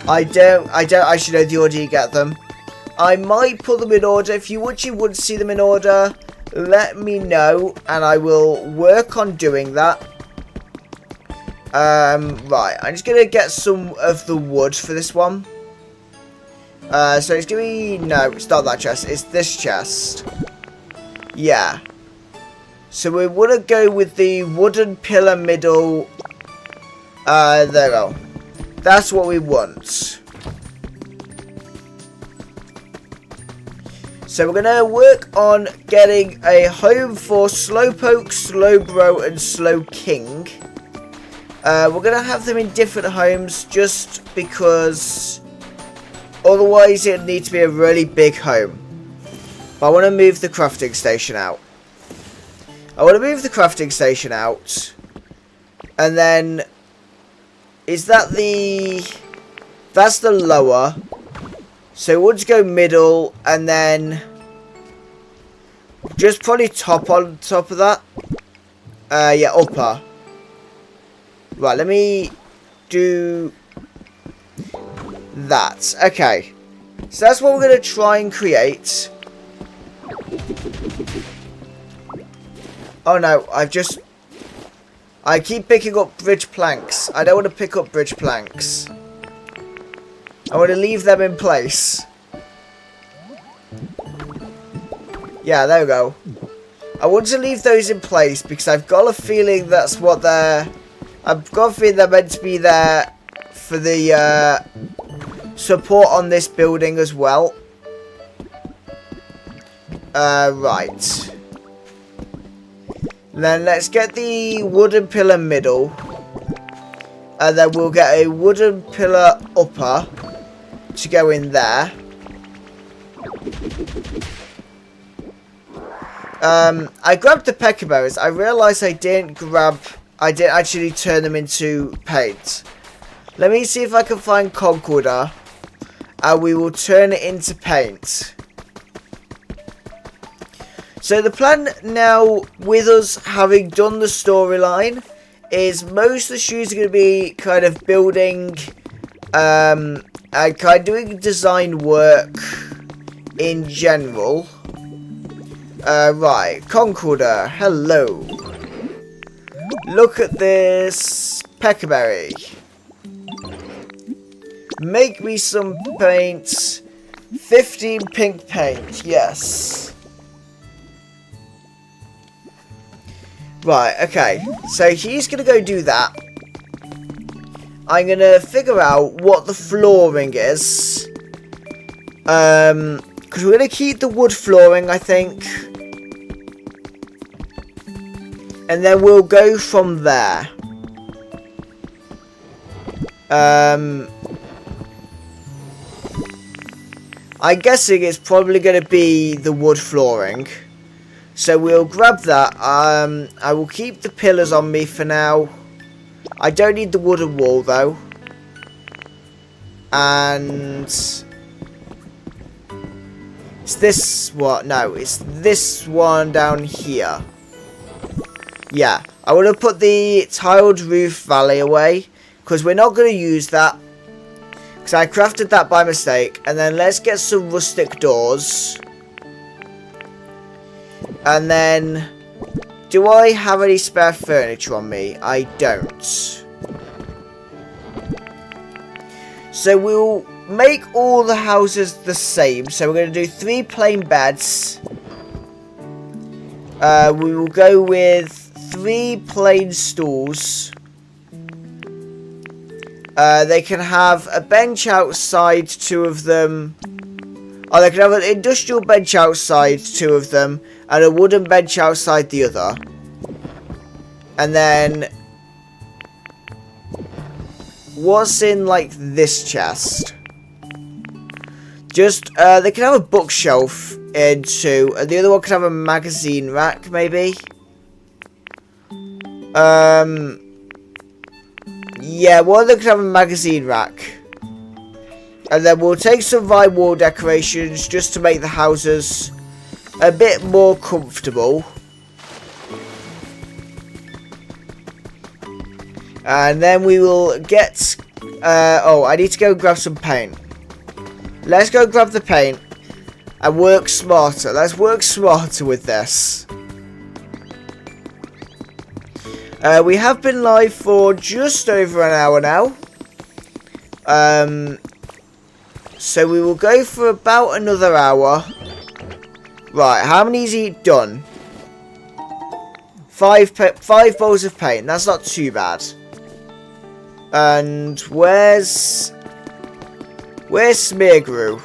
I don't actually know the order you get them. I might put them in order. If you would see them in order, let me know and I will work on doing that. Right, I'm just gonna get some of the wood for this one. So it's gonna be, no, it's not that chest, it's this chest. Yeah. So we want to go with the wooden pillar middle. There we go. That's what we want. So we're going to work on getting a home for slowpoke, slowbro and slowking. We're going to have them in different homes just because otherwise it needs to be a really big home. But I want to move the crafting station out. And then is that that's the lower. So we'll just go middle and then just probably top on top of that. Yeah, upper. Right, let me do that. Okay. So that's what we're going to try and create. Oh no, I keep picking up bridge planks. I don't want to pick up bridge planks. I want to leave them in place. Yeah, there we go. I want to leave those in place because I've got a feeling that's what they're... I've got a feeling they're meant to be there for the support on this building as well. Right. Then let's get the wooden pillar middle. And then we'll get a wooden pillar upper to go in there. I grabbed the pecker berries. I realised I didn't actually turn them into paint. Let me see if I can find concorder. And we will turn it into paint. So the plan now, with us having done the storyline, is most of the shoes are going to be kind of building, and kind of doing design work in general. Right, concorder, hello. Look at this peckerberry. Make me some paint. 15 pink paint, yes. Right, okay. So he's going to go do that. I'm going to figure out what the flooring is. Because we're going to keep the wood flooring, I think. And then we'll go from there. I'm guessing it's probably going to be the wood flooring. So we'll grab that. I will keep the pillars on me for now. I don't need the wooden wall though. And it's this one. No, it's this one down here. Yeah, I want to put the tiled roof valley away because we're not going to use that. Because I crafted that by mistake. And then let's get some rustic doors. And then, do I have any spare furniture on me? I don't. So we'll make all the houses the same. So we're going to do 3 plain beds. We will go with 3 plain stools. They can have a bench outside, 2 of them. Oh, they can have an industrial bench outside, 2 of them. And a wooden bench outside the other. And then, what's in, like, this chest? Just, they can have a bookshelf in 2. And the other one can have a magazine rack, maybe. Yeah, one of them can have a magazine rack. And then we'll take some vine wall decorations just to make the houses a bit more comfortable. And then we will get... oh, I need to go grab some paint. Let's go grab the paint and work smarter. Let's work smarter with this. We have been live for just over an hour now. So we will go for about another hour. Right, how many is he done? 5 bowls of paint. That's not too bad. And where's Smeargrew?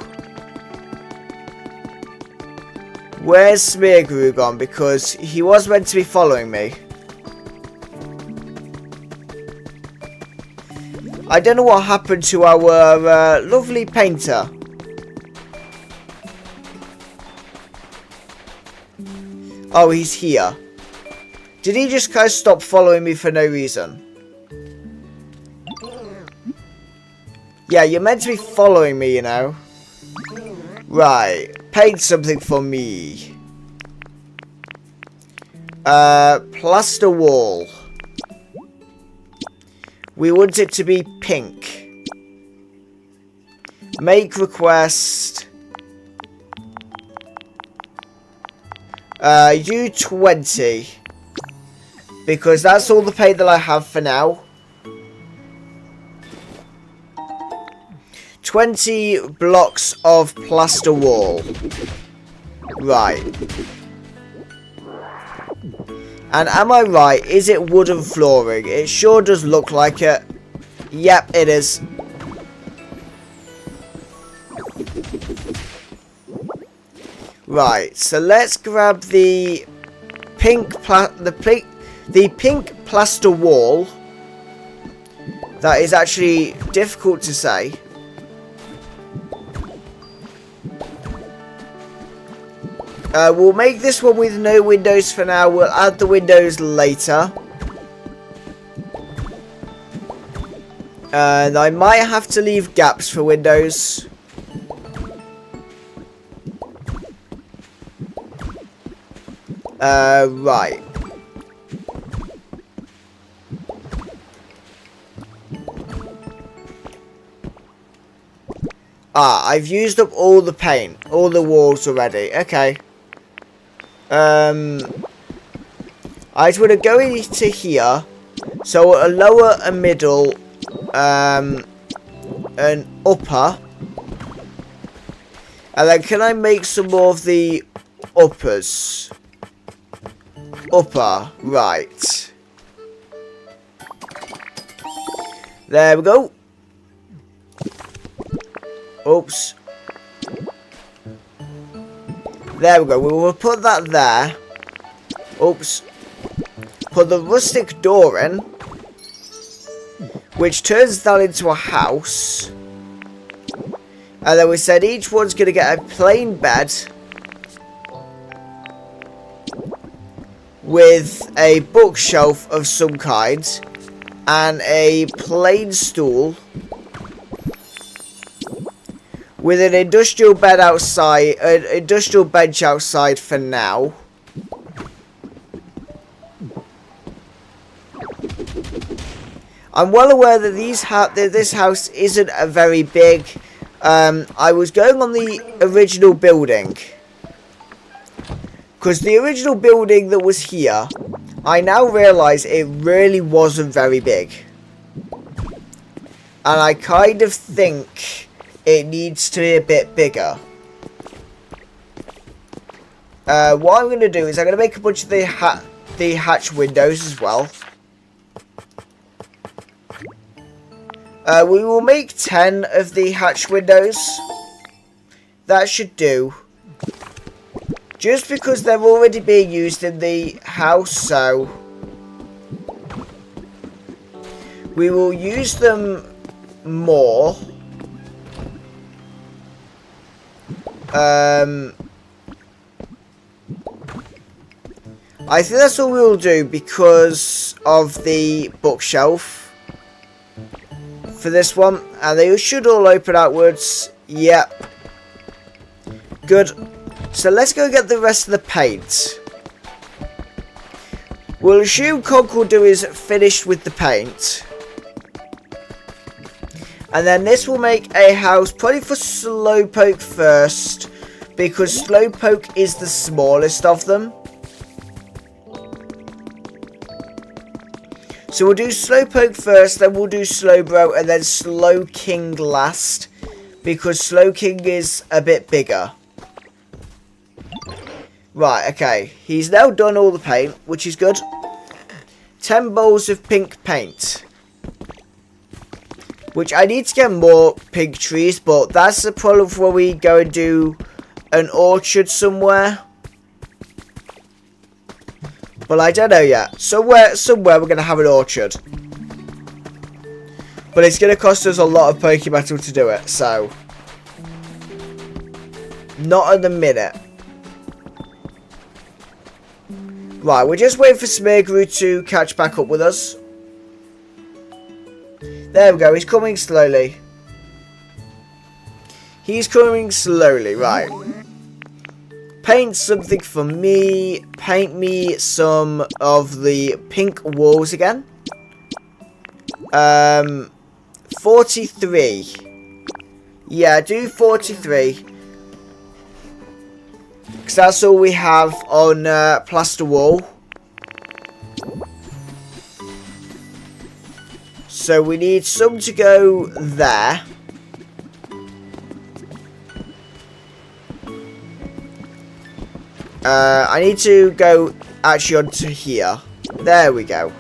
Where's Smeargrew gone? Because he was meant to be following me. I don't know what happened to our lovely painter. Oh, he's here. Did he just kind of stop following me for no reason? Yeah, you're meant to be following me, you know. Right. Paint something for me. Plaster wall. We want it to be pink. Make request. Do 20. Because that's all the paint that I have for now. 20 blocks of plaster wall. Right. And am I right? Is it wooden flooring? It sure does look like it. Yep, it is. Right, so let's grab the pink plaster wall. That is actually difficult to say. We'll make this one with no windows for now. We'll add the windows later. And I might have to leave gaps for windows. Right. Ah, I've used up all the paint. All the walls already. Okay. I just want to go into here. So a lower, a middle, an upper. And then can I make some more of the uppers? Upper, right. There we go. Oops. There we go. We will put that there. Oops. Put the rustic door in, which turns that into a house. And then we said each one's going to get a plain bed with a bookshelf of some kind and a plain stool with an industrial bed outside, an industrial bench outside for now. I'm well aware that this house isn't a very big. I was going on the original building. Because the original building that was here, I now realise it really wasn't very big. And I kind of think it needs to be a bit bigger. What I'm going to do is I'm going to make a bunch of the hatch windows as well. We will make 10 of the hatch windows. That should do. Just because they're already being used in the house, so we will use them more. I think that's all we will do because of the bookshelf. For this one, and they should all open outwards. Yep. Good. So let's go get the rest of the paint. We'll assume Concord is finished with the paint. And then this will make a house probably for Slowpoke first, because Slowpoke is the smallest of them. So we'll do Slowpoke first, then we'll do Slowbro, and then Slowking last. Because Slowking is a bit bigger. Right, okay. He's now done all the paint, which is good. 10 bowls of pink paint. Which I need to get more pink trees, but that's the problem for when we go and do an orchard somewhere. Well, I don't know yet. Somewhere we're going to have an orchard. But it's going to cost us a lot of Pokemetal to do it, so not at the minute. Right, we're just waiting for Smeargrew to catch back up with us. There we go, he's coming slowly. He's coming slowly, right. Paint something for me. Paint me some of the pink walls again. 43. Yeah, do 43. Because that's all we have on plaster wall. So we need some to go there. I need to go actually onto here. There we go.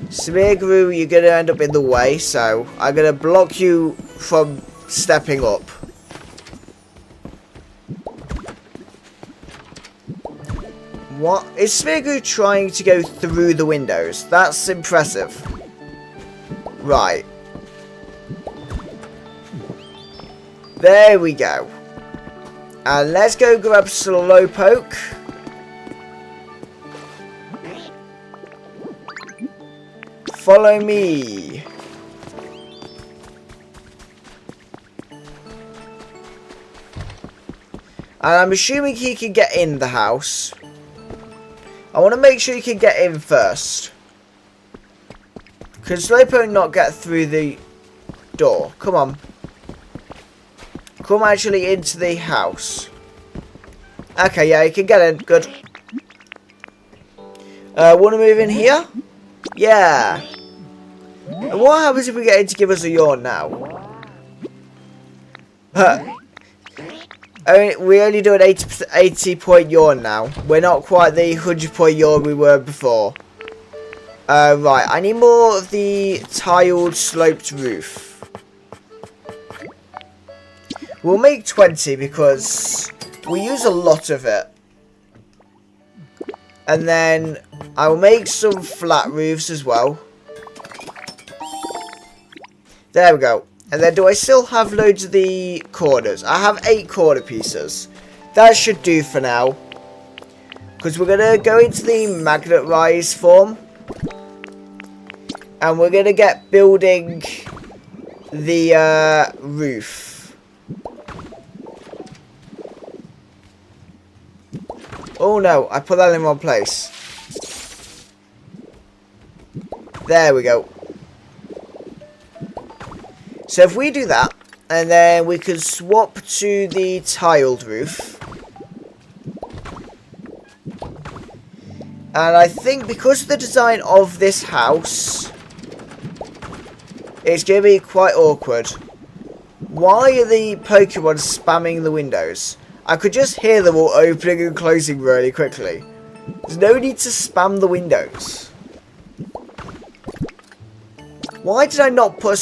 Smeargrew, you're going to end up in the way, so I'm going to block you from stepping up. What? Is Smeargrew trying to go through the windows? That's impressive. Right. There we go. And let's go grab Slowpoke. Follow me. And I'm assuming he can get in the house. I want to make sure he can get in first. Can Slowpoke not get through the door? Come on. Come actually into the house. Okay, yeah, you can get in. Good. Want to move in here? Yeah. And what happens if we get him to give us a yawn now? We only do an 80 point yawn now. We're not quite the 100 point yawn we were before. Right, I need more of the tiled sloped roof. We'll make 20 because we use a lot of it. And then I'll make some flat roofs as well. There we go. And then do I still have loads of the corners? I have 8 corner pieces. That should do for now. Because we're going to go into the magnet rise form. And we're going to get building the roof. Oh no, I put that in the wrong place. There we go. So if we do that, and then we can swap to the tiled roof. And I think because of the design of this house, it's going to be quite awkward. Why are the Pokemon spamming the windows? I could just hear them all opening and closing really quickly. There's no need to spam the windows. Why did I not put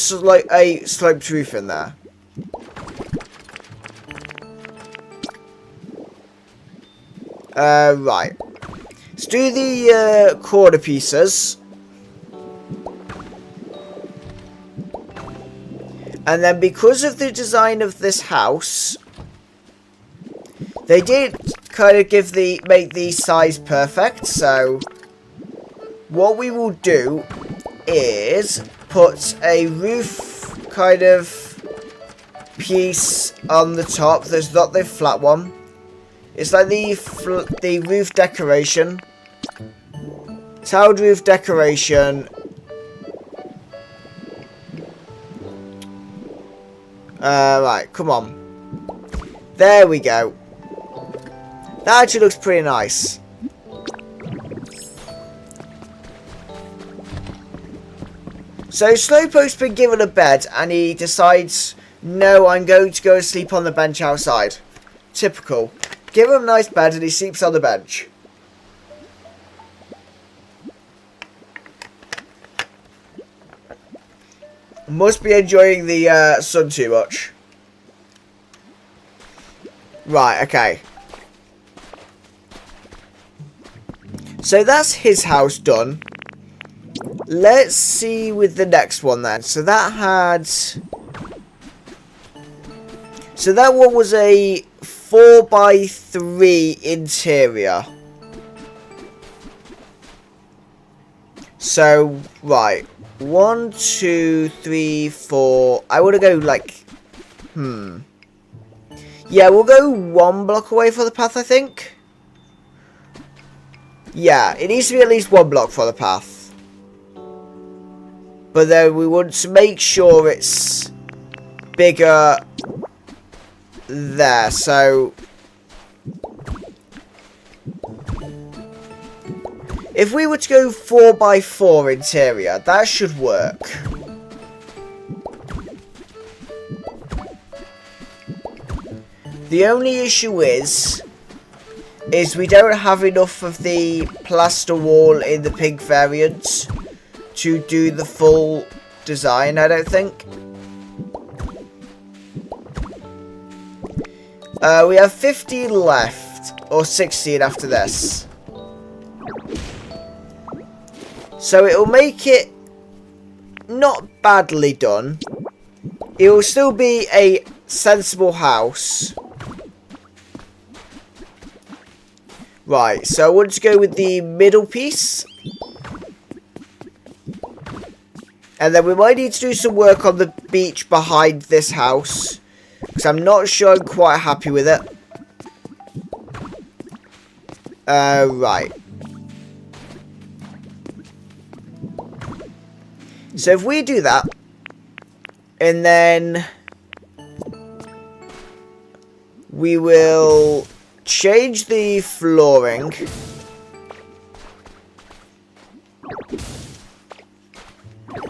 a sloped roof in there? Right. Let's do the corner pieces. And then because of the design of this house, they did kind of make the size perfect. So what we will do is put a roof kind of piece on the top. There's not the flat one. It's like the roof decoration. Tiled roof decoration. Right, come on. There we go. That actually looks pretty nice. So Slowpoke's been given a bed and he decides, no, I'm going to go and sleep on the bench outside. Typical. Give him a nice bed and he sleeps on the bench. Must be enjoying the sun too much. Right, okay. So that's his house done. Let's see with the next one then. So that one was a 4x3 interior. So, right. 1, 2, 3, 4. I want to go like... Yeah, we'll go 1 block away for the path, I think. Yeah, it needs to be at least 1 block for the path. But then we want to make sure it's bigger there. So if we were to go 4x4 interior, that should work. The only issue is we don't have enough of the plaster wall in the pink variant to do the full design, I don't think. We have 15 left, or 16 after this. So it will make it not badly done. It will still be a sensible house. Right, so I want to go with the middle piece. And then we might need to do some work on the beach behind this house. Because I'm not sure I'm quite happy with it. Right. So if we do that. And then we will change the flooring.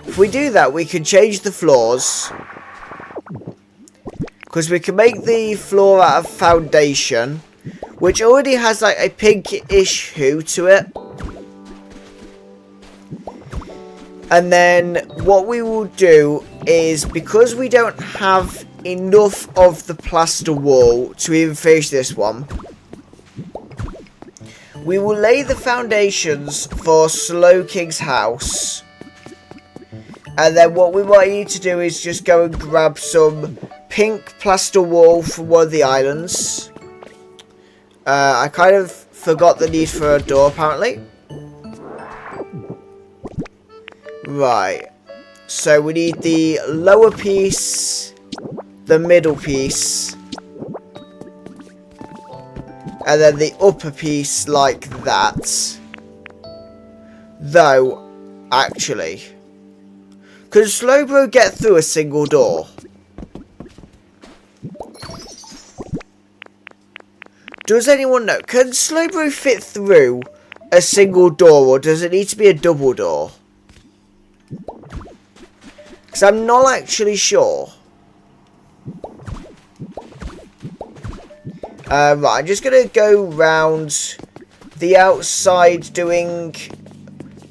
If we do that, we can change the floors. Because we can make the floor out of foundation, which already has like a pinkish hue to it. And then what we will do is, because we don't have enough of the plaster wall to even finish this one, we will lay the foundations for Slowking's house. And then what we might need to do is just go and grab some pink plaster wall from one of the islands. I kind of forgot the need for a door, apparently. Right. So we need the lower piece, the middle piece, and then the upper piece like that. Though, actually, could Slowbro get through a single door? Does anyone know? Can Slowbro fit through a single door, or does it need to be a double door? Because I'm not actually sure. Right, I'm just going to go round the outside, doing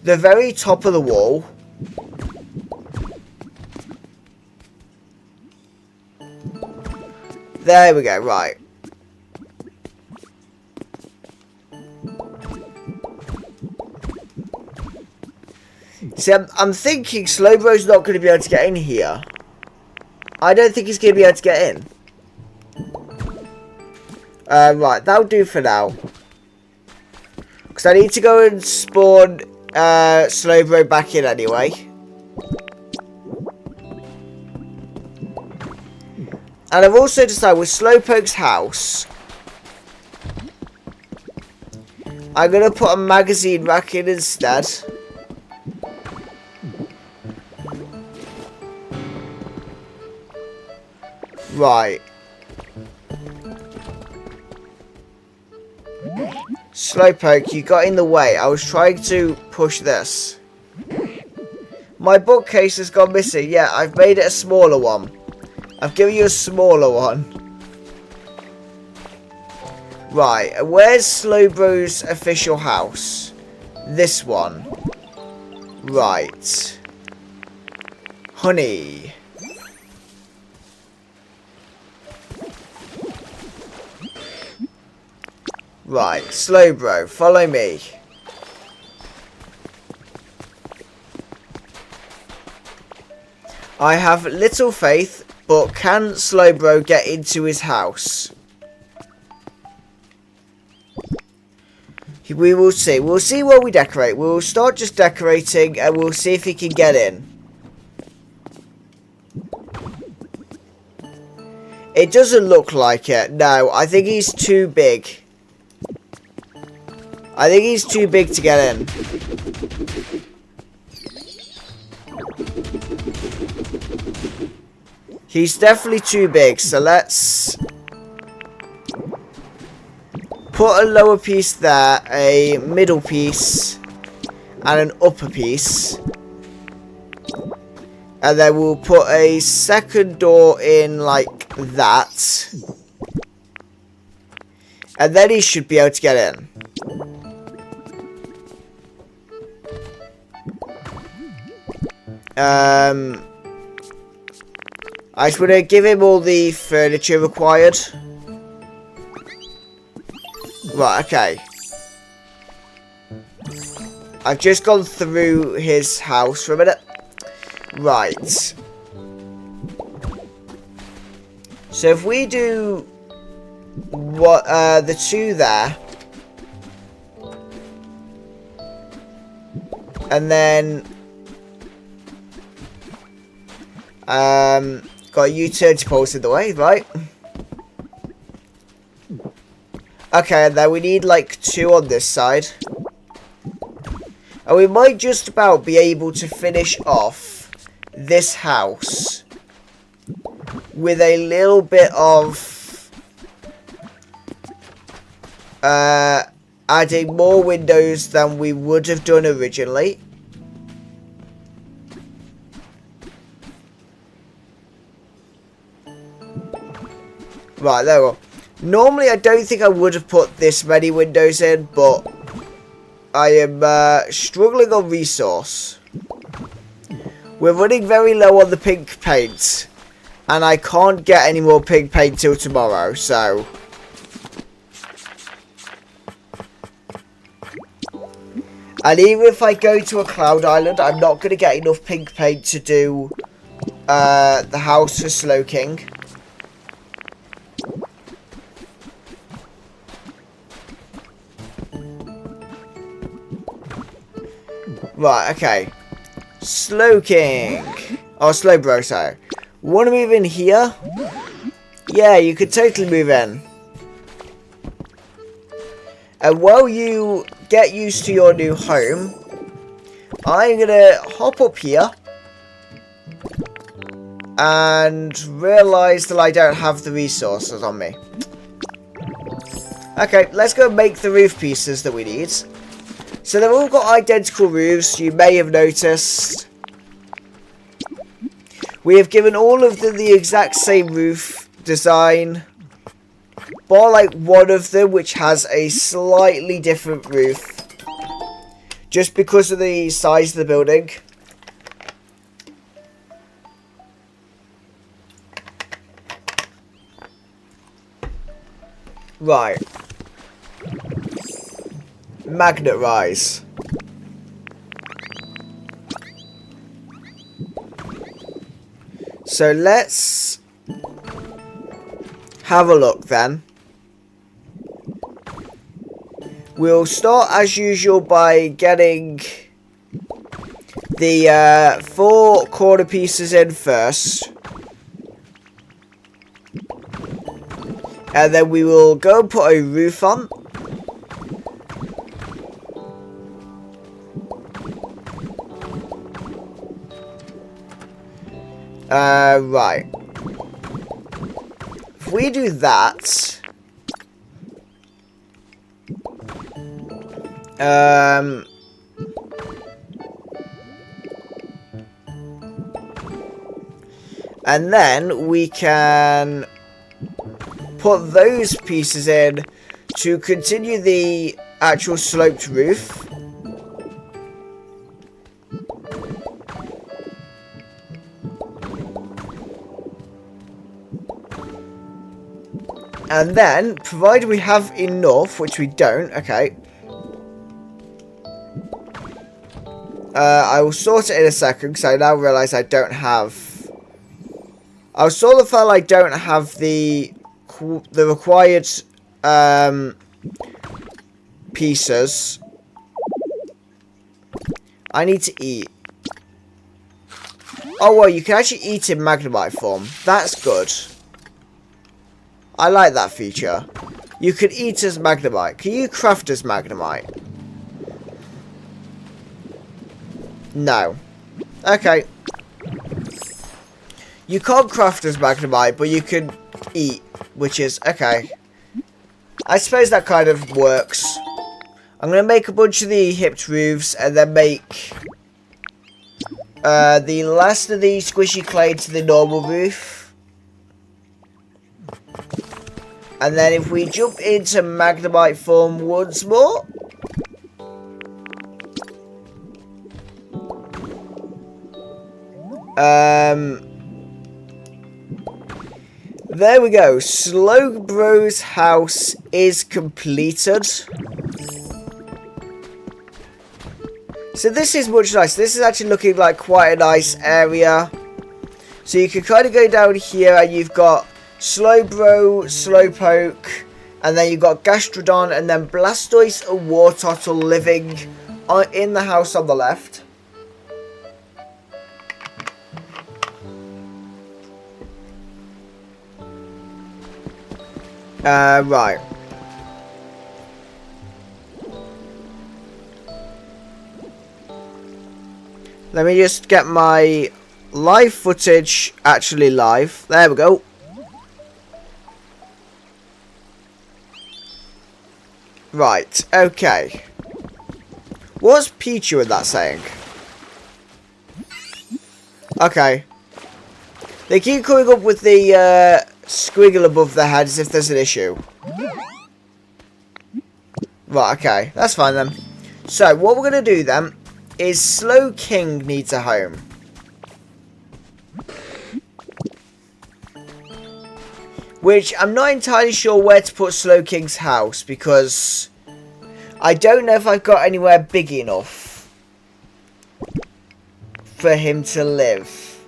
the very top of the wall. There we go, right. See, I'm thinking Slowbro's not going to be able to get in here. I don't think he's going to be able to get in. Right, that'll do for now. Because I need to go and spawn Slowbro back in anyway. And I've also decided with Slowpoke's house, I'm going to put a magazine rack in instead. Right. Slowpoke, you got in the way. I was trying to push this. My bookcase has gone missing. Yeah, I've made it a smaller one. I've given you a smaller one. Right, where's Slowbro's official house? This one. Right. Honey. Right, Slowbro, follow me. I have little faith, but can Slowbro get into his house? We will see. We'll see what we decorate. We'll start just decorating and we'll see if he can get in. It doesn't look like it. No, I think he's too big. I think he's too big to get in. He's definitely too big, so let's put a lower piece there, a middle piece, and an upper piece. And then we'll put a second door in like that. And then he should be able to get in. I just want to give him all the furniture required. Right, okay. I've just gone through his house for a minute. Right. So if we do what the two there, and then got utility poles in the way, right? Okay, and then we need like two on this side. And we might just about be able to finish off this house with a little bit of adding more windows than we would have done originally. Right, there we go. Normally, I don't think I would have put this many windows in, but I am struggling on resource. We're running very low on the pink paint, and I can't get any more pink paint till tomorrow, so... And even if I go to a cloud island, I'm not going to get enough pink paint to do the house for Slowking. Right, okay. Slowking. Oh, slowbro, sorry. Want to move in here? Yeah, you could totally move in. And while you get used to your new home, I'm going to hop up here and realise that I don't have the resources on me. Okay, let's go make the roof pieces that we need. So they've all got identical roofs, you may have noticed. We have given all of them the exact same roof design, bar like one of them which has a slightly different roof, just because of the size of the building. Right. Magnet rise. So let's have a look then. We'll start as usual by getting the 4 corner pieces in first. And then we will go and put a roof on. Right. If we do that... and then we can put those pieces in to continue the actual sloped roof. And then, provided we have enough, which we don't, okay. I will sort it in a second, because I now realise I don't have... I'll sort the file I don't have the required pieces. I need to eat. Oh, well, you can actually eat in Magnemite form. That's good. I like that feature. You can eat as Magnemite. Can you craft as Magnemite? No. Okay. You can't craft as Magnemite, but you can eat, which is okay. I suppose that kind of works. I'm going to make a bunch of the hipped roofs and then make the last of the squishy clay to the normal roof. And then if we jump into Magnemite form once more. There we go. Slowbro's house is completed. So this is much nicer. This is actually looking like quite a nice area. So you can kind of go down here and you've got Slowbro, Slowpoke, and then you've got Gastrodon, and then Blastoise and Wartottle living in the house on the left. Right. Let me just get my live footage actually live. There we go. Right, okay. What's Pichu in that saying? Okay. They keep coming up with the squiggle above their heads if there's an issue. Right, okay. That's fine then. So, what we're going to do then is Slowking needs a home. Which, I'm not entirely sure where to put Slowking's house, because I don't know if I've got anywhere big enough for him to live.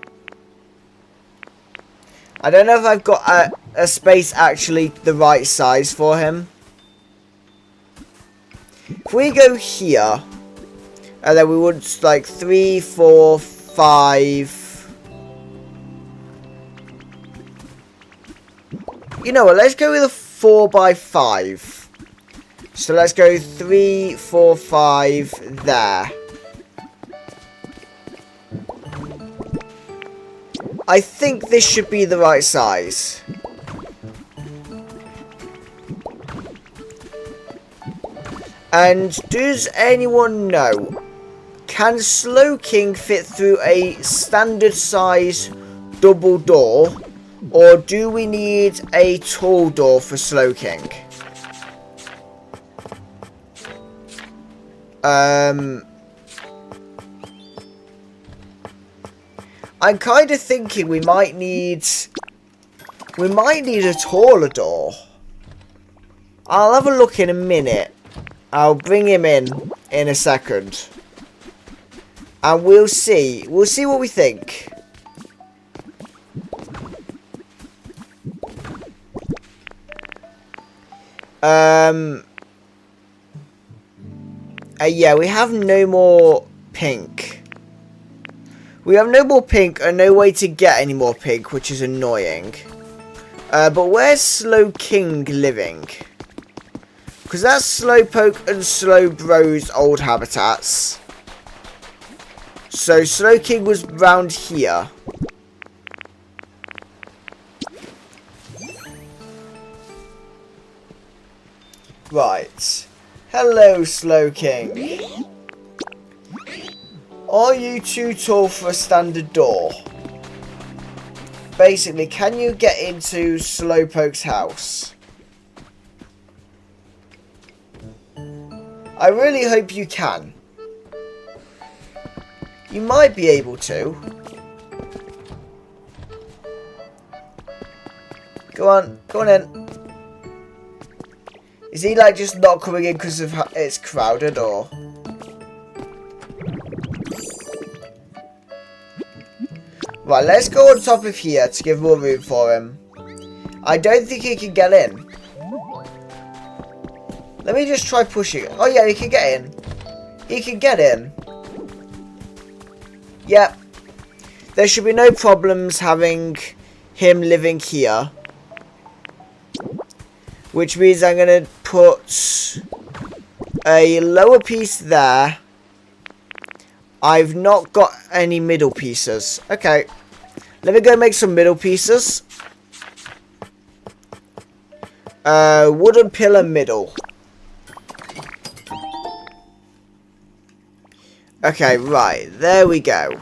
I don't know if I've got a space actually the right size for him. If we go here, and then we want like 3, 4, 5. You know what, let's go with a 4 by 5. So let's go 3, 4, 5 there. I think this should be the right size. And does anyone know, can Slowking fit through a standard size double door, or do we need a tall door for Slowking? I'm kind of thinking we might need a taller door. I'll have a look in a minute. I'll bring him in a second. And we'll see. We'll see what we think. Yeah, we have no more pink. We have no more pink and no way to get any more pink, which is annoying. But where's Slowking living? Because that's Slowpoke and Slowbro's old habitats. So Slowking was round here. Right. Hello, Slowking. Are you too tall for a standard door? Basically, can you get into Slowpoke's house? I really hope you can. You might be able to. Go on in. Is he like just not coming in because of it's crowded, or? Right, let's go on top of here to give more room for him. I don't think he can get in. Let me just try pushing it. Oh yeah, he can get in. He can get in. Yep. There should be no problems having him living here. Which means I'm going to put a lower piece there. I've not got any middle pieces. Okay. Let me go make some middle pieces. Wooden pillar middle. Okay, right. There we go.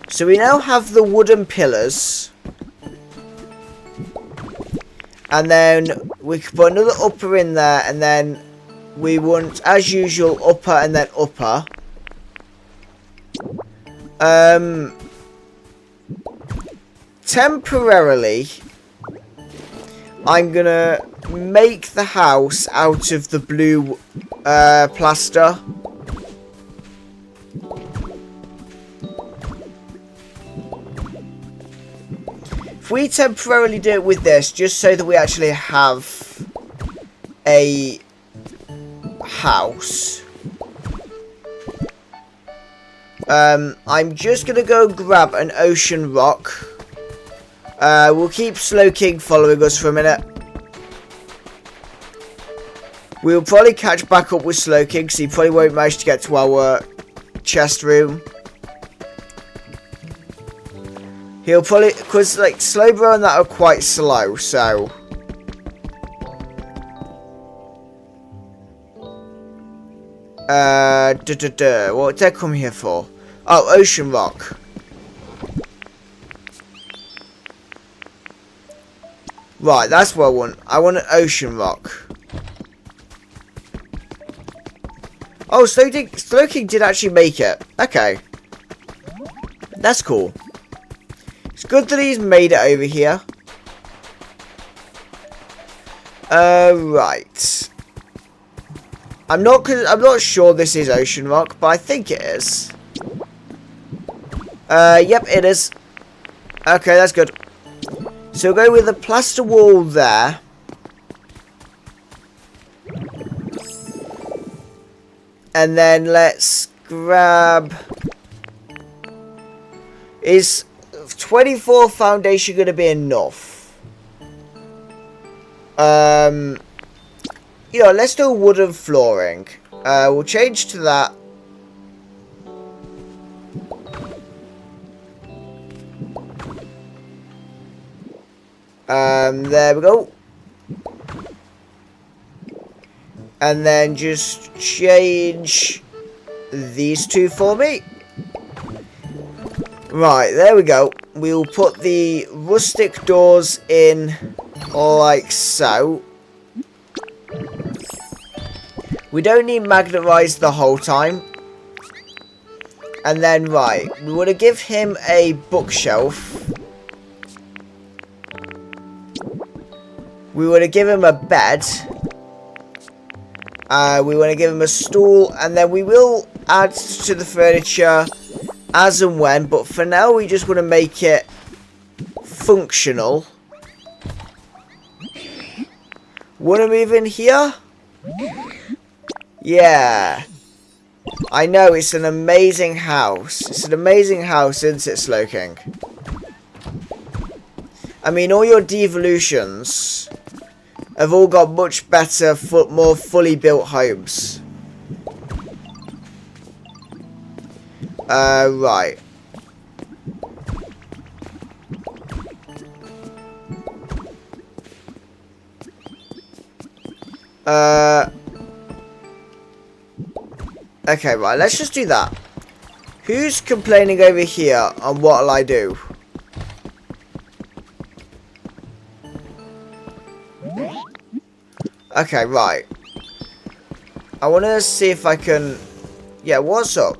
So we now have the wooden pillars. And then we can put another upper in there. And then we want, as usual, upper and then upper. Temporarily, I'm gonna make the house out of the blue plaster. If we temporarily do it with this, just so that we actually have a house. I'm just going to go grab an ocean rock. We'll keep Slowking following us for a minute. We'll probably catch back up with Slowking, so he probably won't manage to get to our chest room. He'll probably, because like Slowbro and that are quite slow, so. What did I come here for? Oh, ocean rock. Right, that's what I want. I want an ocean rock. Oh, Slowking did actually make it. Okay. That's cool. It's good that he's made it over here. Right. I'm not sure this is ocean rock, but I think it is. Yep, it is. Okay, that's good. So we'll go with the plaster wall there. And then let's grab... Is 24 foundation going to be enough? You know, let's do wooden flooring. We'll change to that. There we go. And then just change these two for me. Right, there we go. We'll put the rustic doors in like so. We don't need magnet the whole time. And then, right, we want to give him a bookshelf. We want to give him a bed. We want to give him a stool. And then we will add to the furniture as and when. But for now, we just want to make it functional. Want to move in here? Yeah. I know, it's an amazing house. It's an amazing house, isn't it, Slowking? I mean, all your devolutions have all got much better, more fully built homes. Right. Okay, right, let's just do that. Who's complaining over here, and what'll I do? Okay, right. I want to see if I can... Yeah, what's up?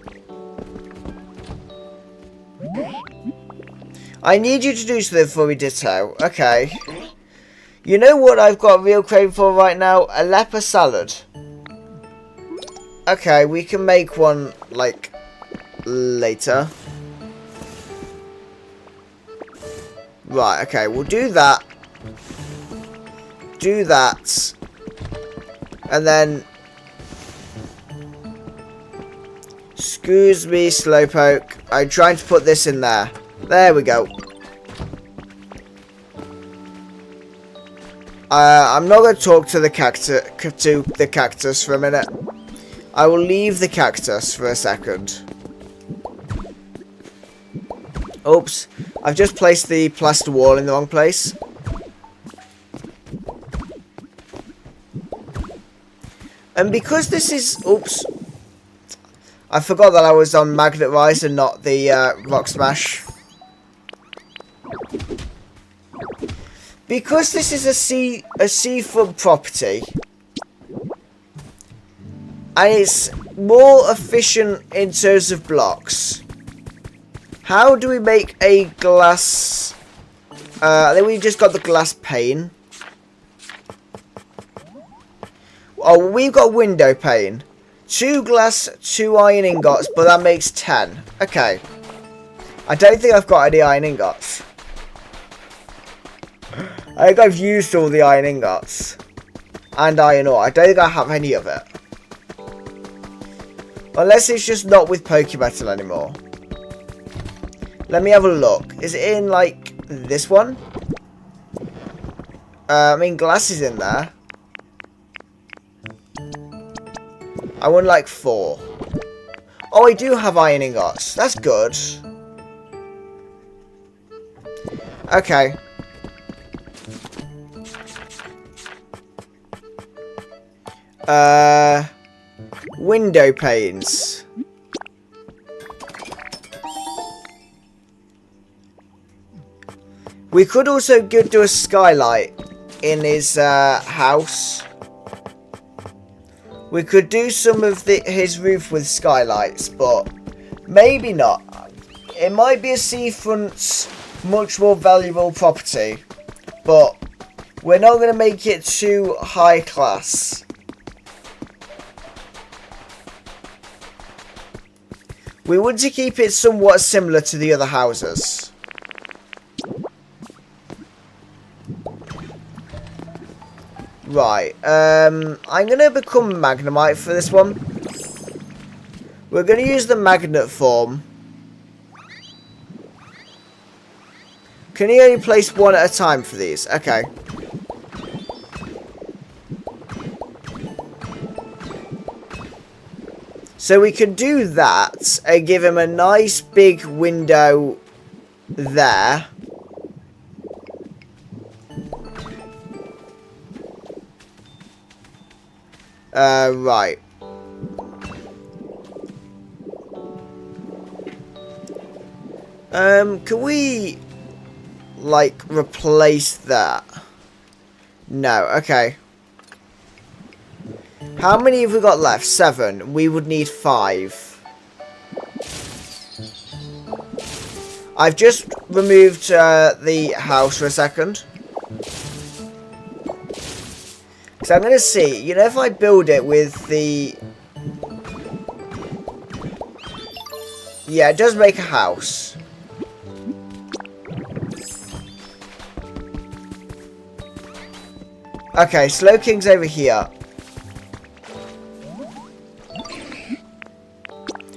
I need you to do something for me, Ditto. Okay. You know what I've got a real craving for right now? A leper salad. Okay, we can make one, like, later. Right, okay, we'll do that. Do that. And then... Excuse me, Slowpoke. I'm trying to put this in there. There we go. I'm not going to talk to the cactus for a minute. I will leave the cactus for a second. Oops. I've just placed the plaster wall in the wrong place. And because this is... Oops. I forgot that I was on Magnet Rise and not the Rock Smash. Because this is a seafront property... And it's more efficient in terms of blocks. How do we make a glass... I think we just got the glass pane. Oh, we've got window pane. 2 glass, 2 iron ingots, but that makes 10. Okay. I don't think I've got any iron ingots. I think I've used all the iron ingots. And iron ore. I don't think I have any of it. Unless it's just not with Pokemetal anymore. Let me have a look. Is it in, like, this one? I mean, glass is in there. I want, like, 4. Oh, I do have iron ingots. That's good. Okay. Window panes. We could also do a skylight. in his house. We could do some of his roof with skylights, but maybe not. It might be a seafront's much more valuable property, but we're not going to make it too high class. We want to keep it somewhat similar to the other houses. Right, I'm going to become Magnemite for this one. We're going to use the magnet form. Can you only place one at a time for these? Okay. So we can do that and give him a nice big window there. Right. Can we, like, replace that? No, okay. How many have we got left? 7. We would need 5. I've just removed the house for a second. So I'm going to see, you know, if I build it with the... Yeah, it does make a house. Okay, Slowking's over here.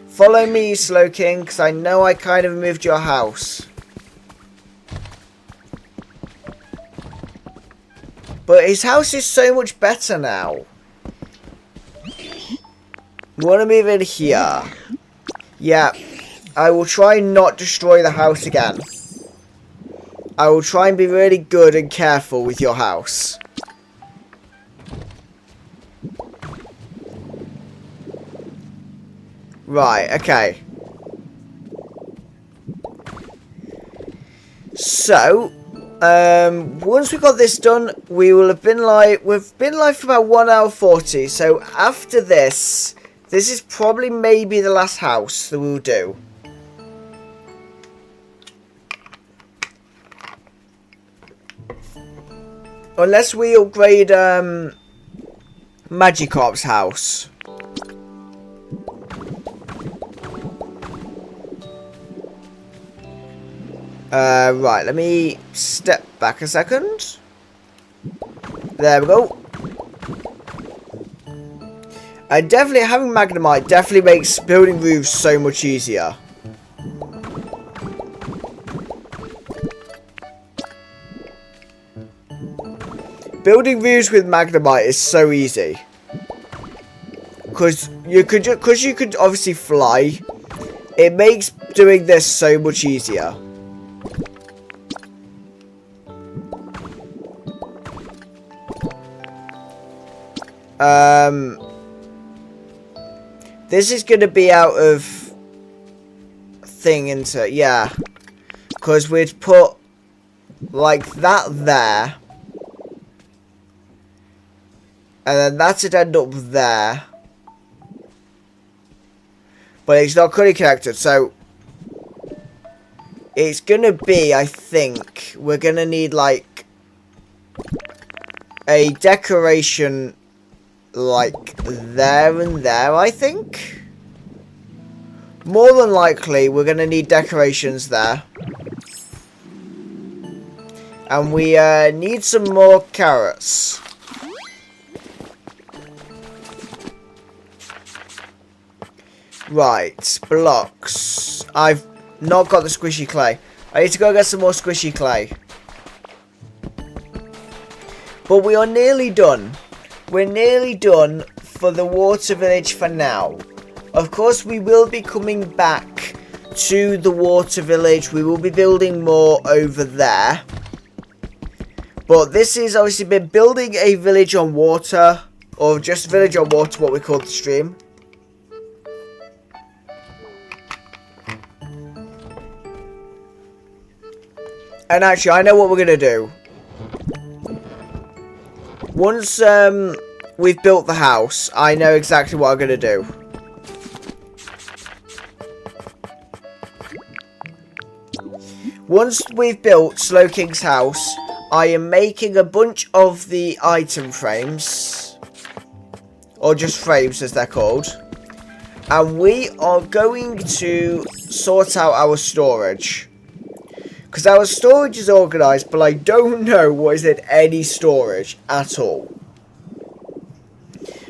Follow me, Slowking, because I know I kind of moved your house. But his house is so much better now. We want to move in here. Yeah. I will try and not destroy the house again. I will try and be really good and careful with your house. Right, okay. So, once we got this done, we will have been live. We've been live for about 1 hour 40. So after this is probably maybe the last house that we'll do. Unless we upgrade Magicarp's house. Right, let me step back a second. There we go. And definitely having Magnemite definitely makes building roofs so much easier. Building roofs with Magnemite is so easy. Because you could obviously fly. It makes doing this so much easier. This is going to be out of thing into, yeah. Because we'd put like that there. And then that would end up there. But it's not currently connected, so it's going to be, I think, we're going to need like a decoration like there and there, I think. More than likely, we're going to need decorations there. And we need some more carrots. Right, blocks. I've not got the squishy clay. I need to go get some more squishy clay. But we are nearly done. We're nearly done for the water village for now. Of course, we will be coming back to the water village. We will be building more over there. But this is obviously been building a village on water. Or just village on water, what we call the stream. And actually, I know what we're going to do. Once we've built the house, I know exactly what I'm going to do. Once we've built Slowking's house, I am making a bunch of the item frames, or just frames as they're called, and we are going to sort out our storage. Because our storage is organised, but I don't know what is in any storage at all.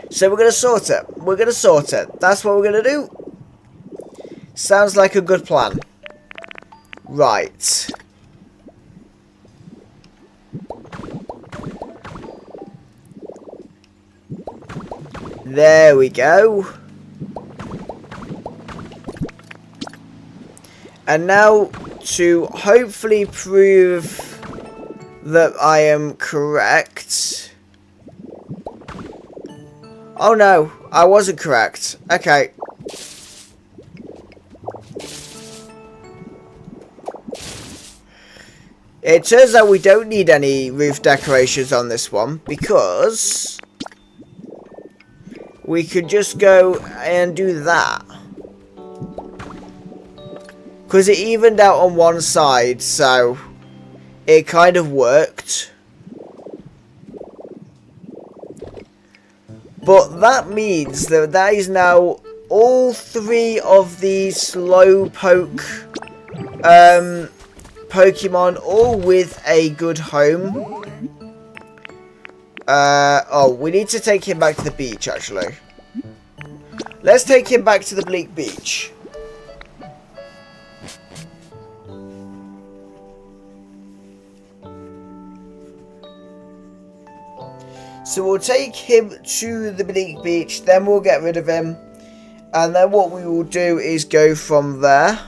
So we're going to sort it. We're going to sort it. That's what we're going to do. Sounds like a good plan. Right. There we go. And now, to hopefully prove that I am correct. Oh no, I wasn't correct. Okay. It turns out we don't need any roof decorations on this one, because we could just go and do that. Because it evened out on one side, so it kind of worked. But that means that that is now all three of the slowpoke Pokemon, all with a good home. Oh, we need to take him back to the beach, actually. Let's take him back to the bleak beach. So we'll take him to the bleak beach, then we'll get rid of him. And then what we will do is go from there.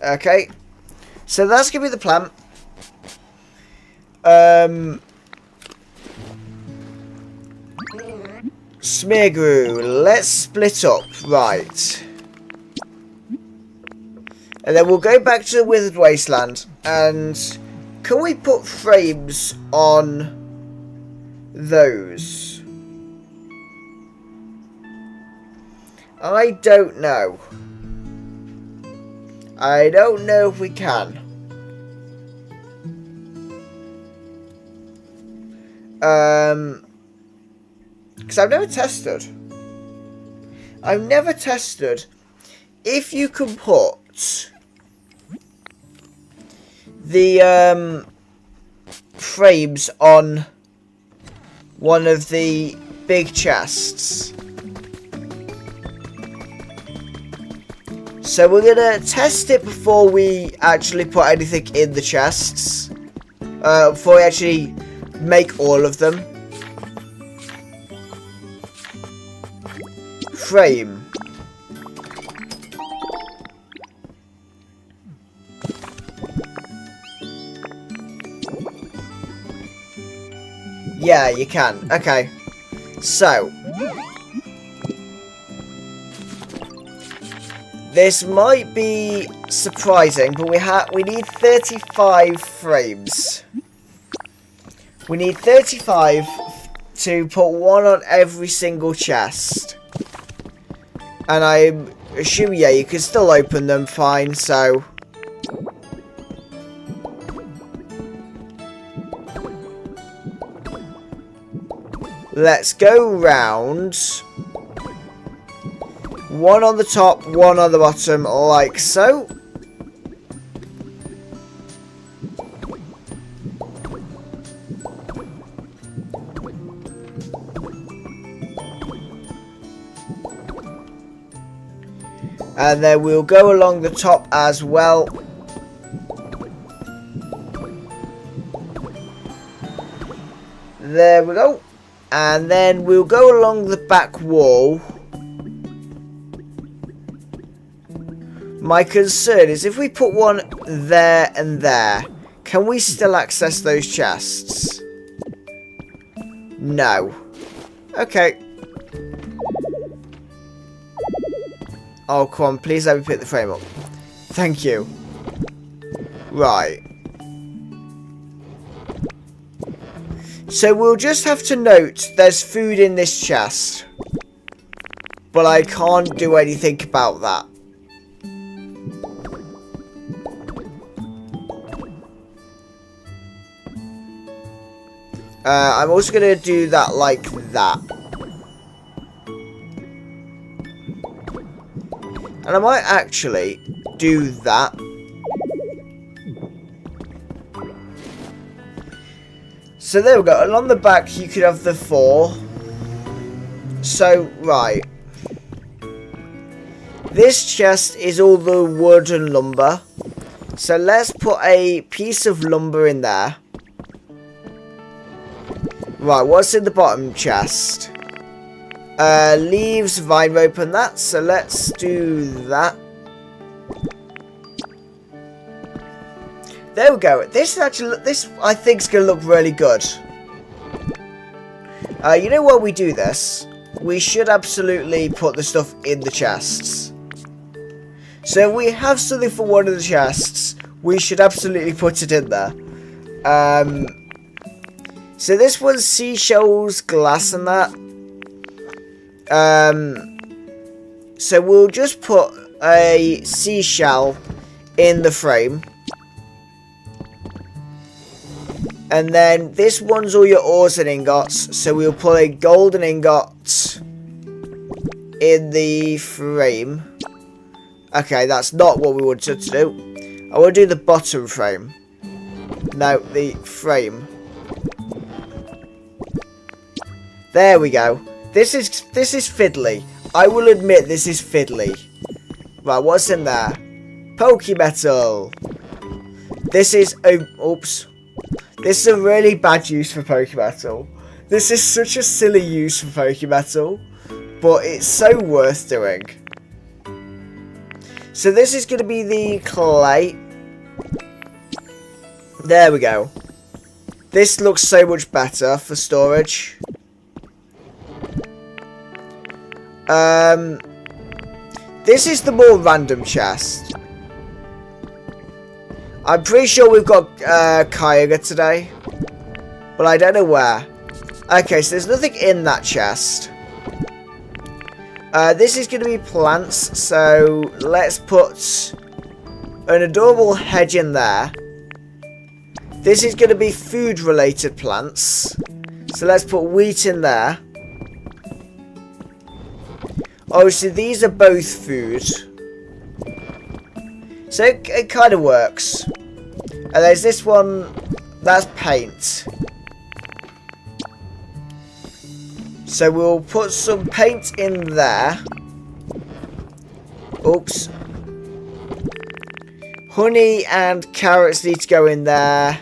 Okay. So that's going to be the plan. Smeargrew, let's split up. Right. And then we'll go back to the Withered Wasteland. And can we put frames on those? I don't know. I don't know if we can. Because I've never tested. I've never tested if you can put the frames on one of the big chests. So we're gonna test it before we actually put anything in the chests. Before we actually make all of them. Frame. Yeah, you can. Okay. So. This might be surprising, but we need 35 frames. We need 35 to put one on every single chest. And I assume, yeah, you can still open them fine, so. Let's go round. One on the top, one on the bottom, like so. And then we'll go along the top as well. There we go. And then we'll go along the back wall. My concern is if we put one there and there, can we still access those chests? No. Okay. Oh, come on. Please let me pick the frame up. Thank you. Right. So we'll just have to note there's food in this chest. But I can't do anything about that. I'm also going to do that like that. And I might actually do that. So there we go. And on the back you could have the 4. So, right. This chest is all the wood and lumber. So let's put a piece of lumber in there. Right, what's in the bottom chest? Leaves, vine rope and that. So let's do that. There we go. This I think is going to look really good. You know why we do this? We should absolutely put the stuff in the chests. So if we have something for one of the chests, we should absolutely put it in there. So this one's seashells, glass and that. So we'll just put a seashell in the frame. And then this one's all your ores and ingots. So we'll put a golden ingot in the frame. Okay, that's not what we wanted to do. I want to do the bottom frame. No, the frame. There we go. This is fiddly. I will admit this is fiddly. Right, what's in there? Pokemetal. This is a... Oops. This is a really bad use for Pokemetal. This is such a silly use for Pokemetal. But it's so worth doing. So this is going to be the clay. There we go. This looks so much better for storage. This is the more random chest. I'm pretty sure we've got Kyogre today. But I don't know where. Okay, so there's nothing in that chest. This is going to be plants. So let's put an adorable hedge in there. This is going to be food related plants. So let's put wheat in there. Oh, so these are both food. So it kind of works. And there's this one, that's paint. So we'll put some paint in there. Oops. Honey and carrots need to go in there.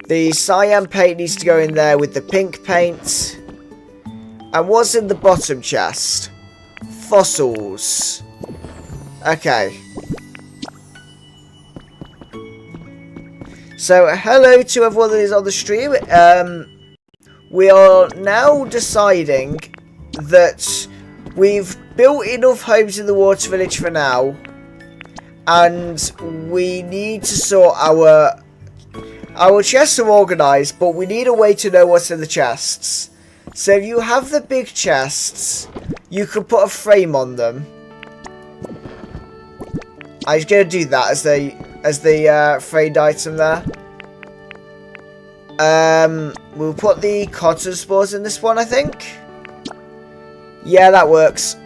The cyan paint needs to go in there with the pink paint. And what's in the bottom chest? Fossils. Okay. So, hello to everyone that is on the stream. We are now deciding that we've built enough homes in the water village for now. And we need to sort our chests are organised, but we need a way to know what's in the chests. So if you have the big chests, you can put a frame on them. I'm just going to do that as the framed item there. We'll put the cotton spores in this one, I think. Yeah, that works.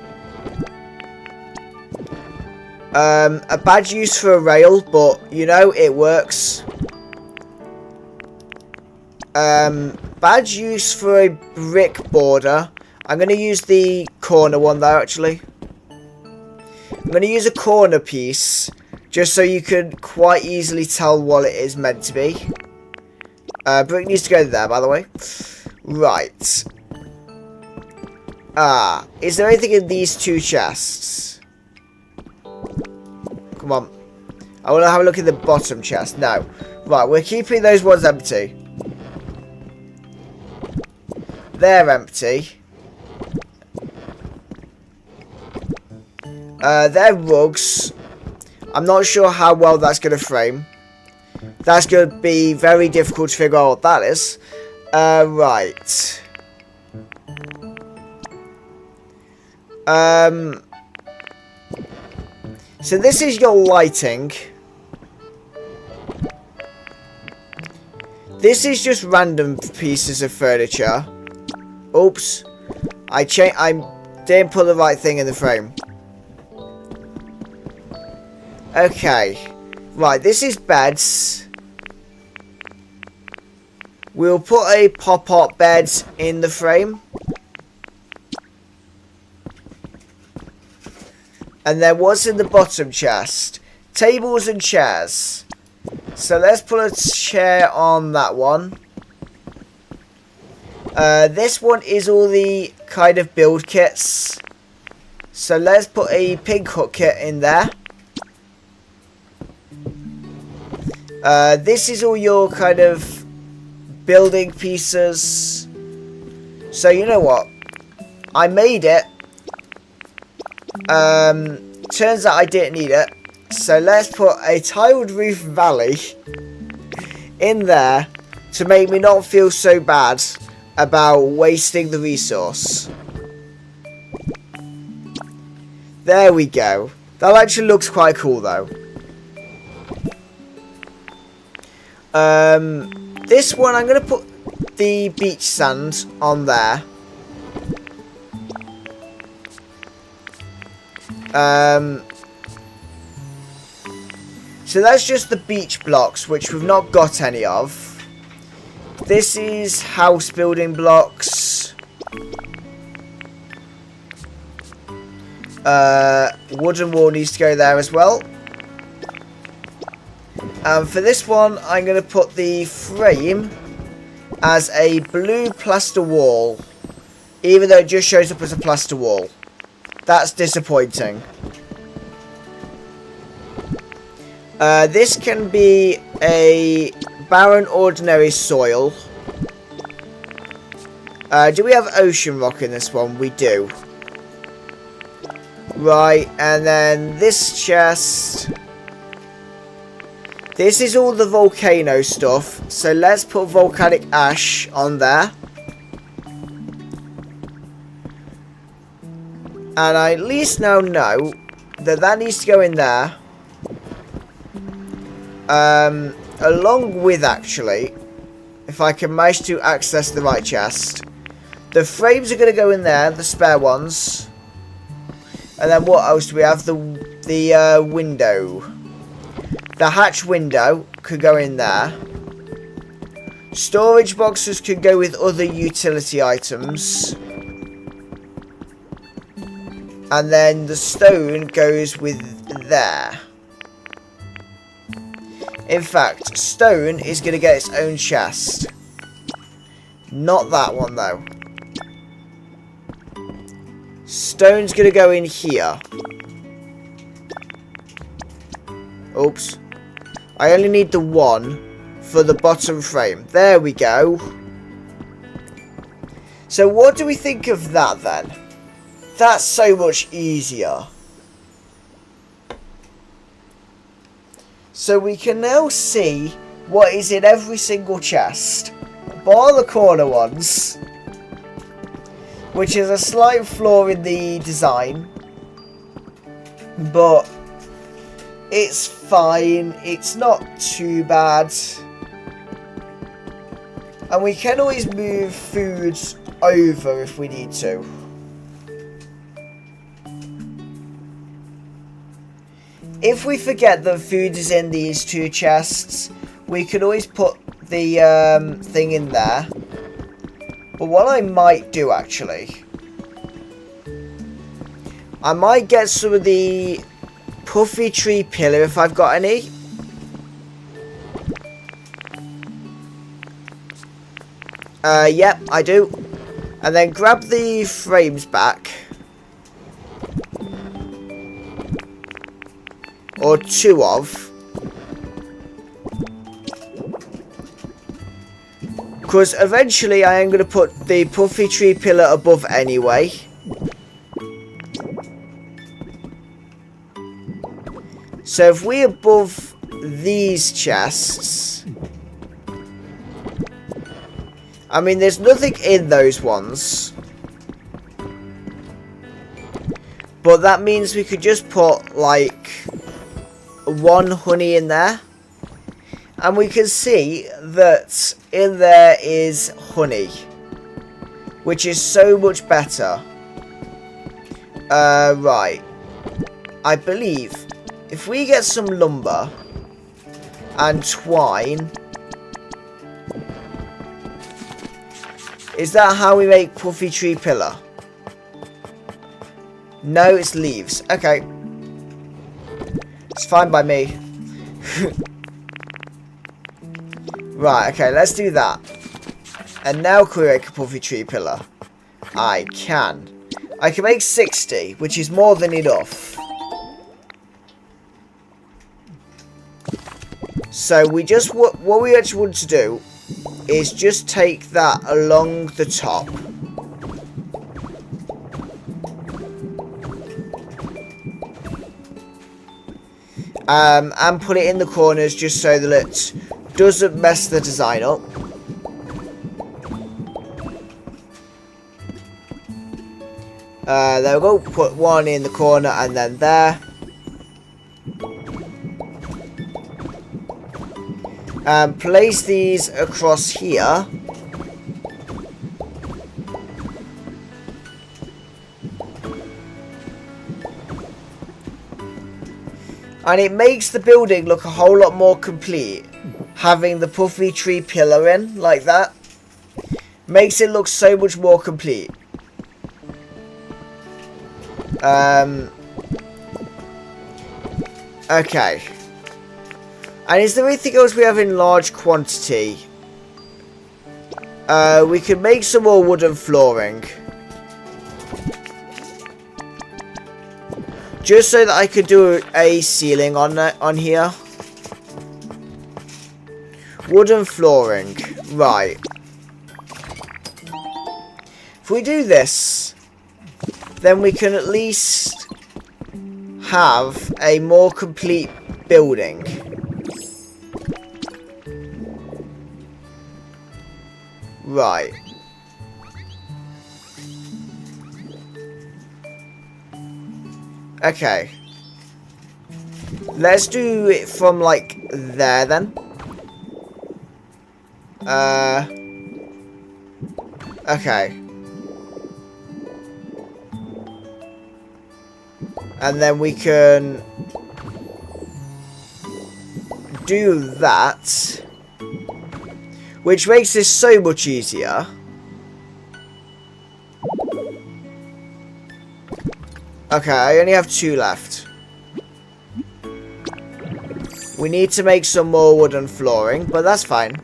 A bad use for a rail, but you know, it works. Bad use for a brick border. I'm going to use the corner one though, actually. I'm going to use a corner piece, just so you can quite easily tell what it is meant to be. Brick needs to go there, by the way. Right. Is there anything in these two chests? Come on. I want to have a look in the bottom chest. No. Right, we're keeping those ones empty. They're empty. They're rugs. I'm not sure how well that's going to frame. That's going to be very difficult to figure out what that is. Right. So this is your lighting. This is just random pieces of furniture. Oops. I didn't put the right thing in the frame. Okay. Right, this is beds. We'll put a pop-up bed in the frame. And then what's in the bottom chest? Tables and chairs. So let's put a chair on that one. This one is all the kind of build kits. So let's put a pig hook kit in there. This is all your kind of building pieces. So you know what? I made it. Turns out I didn't need it. So let's put a tiled roof valley in there to make me not feel so bad about wasting the resource. There we go. That actually looks quite cool though. This one I'm going to put the beach sand on there. So that's just the beach blocks, which we've not got any of. This is house building blocks. Wooden wall needs to go there as well. For this one, I'm going to put the frame as a blue plaster wall, even though it just shows up as a plaster wall. That's disappointing. This can be a barren ordinary soil. Do we have ocean rock in this one? We do. Right, and then this chest. This is all the volcano stuff. So let's put volcanic ash on there. And I at least now know that that needs to go in there. Along with, actually, if I can manage to access the right chest, the frames are going to go in there, the spare ones. And then what else do we have? The window. The hatch window could go in there. Storage boxes could go with other utility items. And then the stone goes with there. In fact, stone is going to get its own chest. Not that one, though. Stone's going to go in here. Oops. I only need the one for the bottom frame. There we go. So what do we think of that, then? That's so much easier. So we can now see what is in every single chest, bar the corner ones, which is a slight flaw in the design, but it's fine, it's not too bad, and we can always move foods over if we need to. If we forget that food is in these two chests, we can always put the thing in there. But what I might do, actually, I might get some of the puffy tree pillar if I've got any. Yep, I do. And then grab the frames back. Or two of. Because eventually I am going to put the puffy tree pillar above anyway. So if we above these chests, I mean, there's nothing in those ones, but that means we could just put like 1 honey in there, and we can see that in there is honey, which is so much better. Right, I believe if we get some lumber and twine, is that how we make puffy tree pillar? No, it's leaves. Okay, it's fine by me. Right, okay, let's do that. And now can we make a puffy tree pillar? I can. I can make 60, which is more than enough. So we just, what we actually want to do is just take that along the top. And put it in the corners just so that it doesn't mess the design up. There we go, put one in the corner and then there. Place these across here. And it makes the building look a whole lot more complete. Having the puffy tree pillar in like that makes it look so much more complete. Okay. And is there anything else we have in large quantity? We could make some more wooden flooring. Just so that I could do a ceiling on here. Wooden flooring. Right. If we do this, then we can at least have a more complete building. Right. Okay. Let's do it from like there then. Okay. And then we can do that, which makes this so much easier. Okay, I only have 2 left. We need to make some more wooden flooring, but that's fine.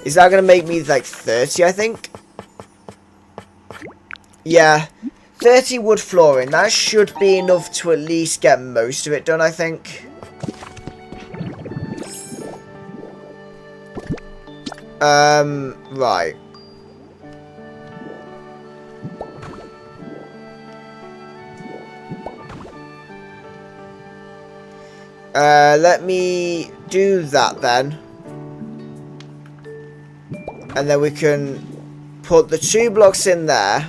Is that going to make me like 30, I think? Yeah, 30 wood flooring. That should be enough to at least get most of it done, I think. Right. Let me do that then. And then we can put the 2 blocks in there.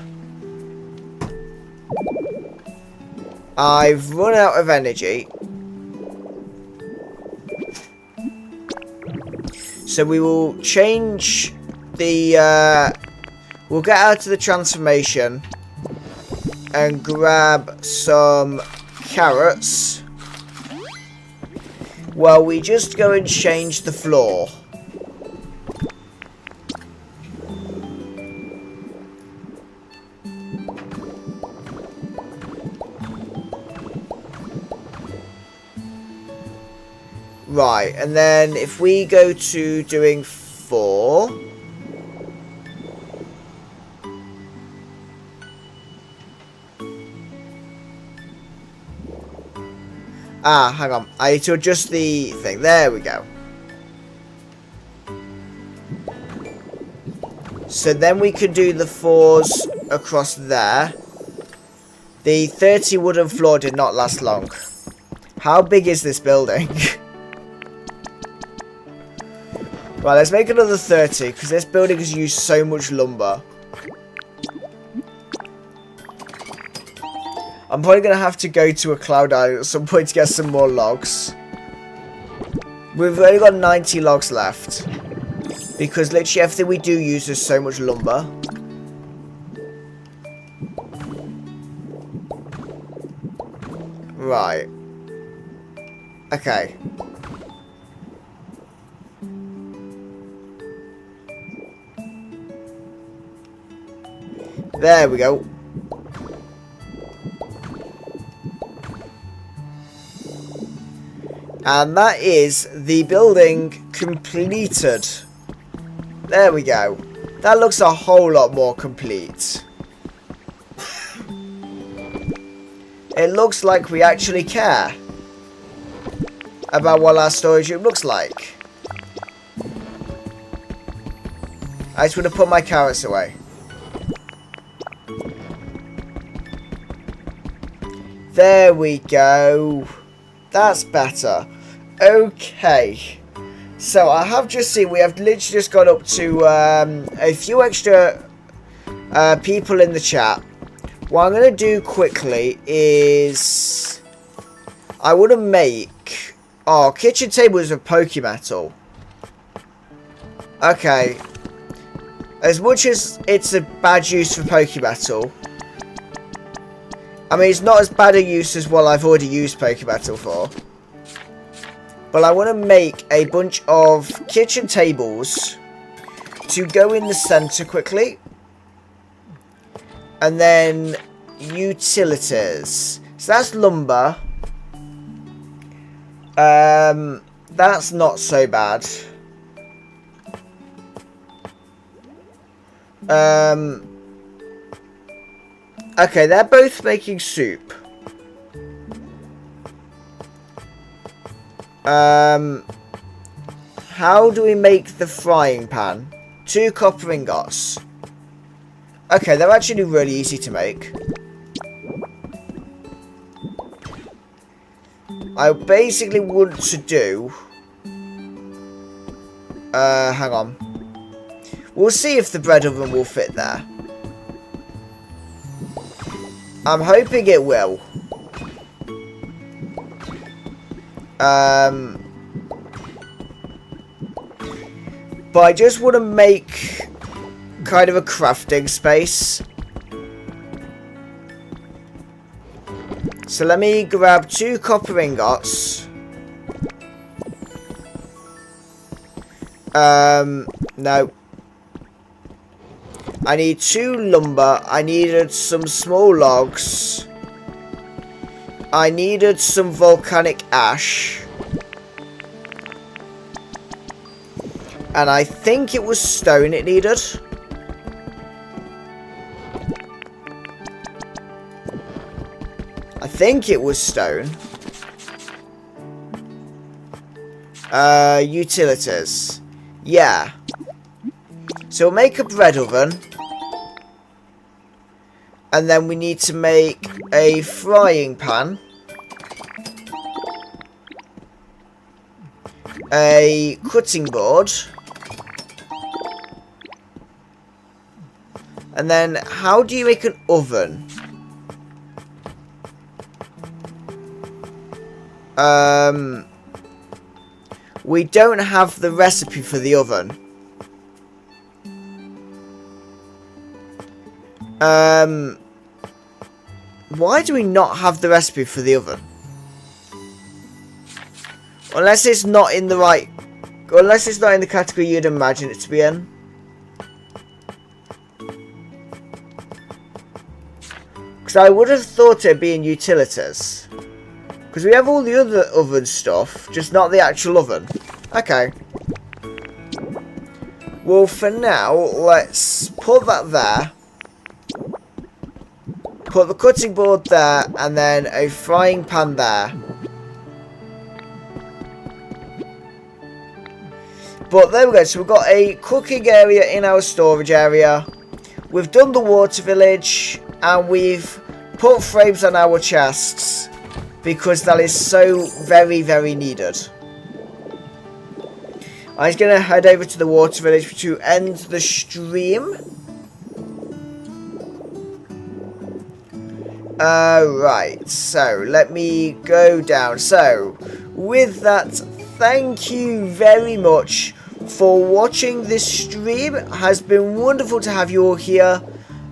I've run out of energy. So we will change the, we'll get out of the transformation and grab some carrots while we just go and change the floor. Right, and then if we go to doing 4... Ah, hang on. I need to adjust the thing. There we go. So then we can do the 4s across there. The 30 wooden floor did not last long. How big is this building? Right, let's make another 30, because this building has used so much lumber. I'm probably going to have to go to a cloud island at some point to get some more logs. We've only got 90 logs left. Because literally everything we do use is so much lumber. Right. Okay. There we go. And that is the building completed. There we go. That looks a whole lot more complete. It looks like we actually care about what our storage room looks like. I just want to put my carrots away. There we go. That's better. Okay. So I have just seen we have literally just got up to a few extra people in the chat. What I'm going to do quickly is I want to make kitchen tables of Pokemetal. Okay. As much as it's a bad use for Pokemetal, I mean, it's not as bad a use as what I've already used Pokopia for. But I want to make a bunch of kitchen tables to go in the center quickly. And then utilities. So that's lumber. That's not so bad. Okay, they're both making soup. How do we make the frying pan? 2 copper ingots. Okay, they're actually really easy to make. I basically want to do... hang on. We'll see if the bread oven will fit there. I'm hoping it will. But I just want to make kind of a crafting space. So let me grab 2 copper ingots. No. I need 2 lumber. I needed some small logs. I needed some volcanic ash. And I think it was stone it needed. I think it was stone. Utilities. Yeah. So we'll make a bread oven. And then we need to make a frying pan. A cutting board. And then how do you make an oven? We don't have the recipe for the oven. Why do we not have the recipe for the oven? Unless it's not in the right... Unless it's not in the category you'd imagine it to be in. Because I would have thought it'd be in utilities. Because we have all the other oven stuff, just not the actual oven. Okay. Well, for now, let's put that there. Put the cutting board there, and then a frying pan there. But there we go, so we've got a cooking area in our storage area. We've done the water village, and we've put frames on our chests, because that is so very, very needed. I'm just going to head over to the water village to end the stream. Right, so let me go down. So, with that, thank you very much for watching this stream. It has been wonderful to have you all here.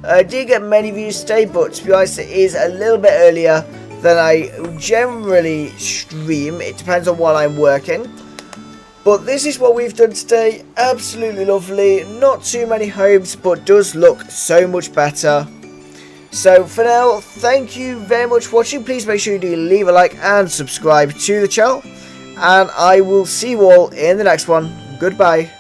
I did get many views today, but to be honest, it is a little bit earlier than I generally stream. It depends on what I'm working. But this is what we've done today. Absolutely lovely. Not too many homes, but does look so much better. So for now, thank you very much for watching. Please make sure you do leave a like and subscribe to the channel. And I will see you all in the next one. Goodbye.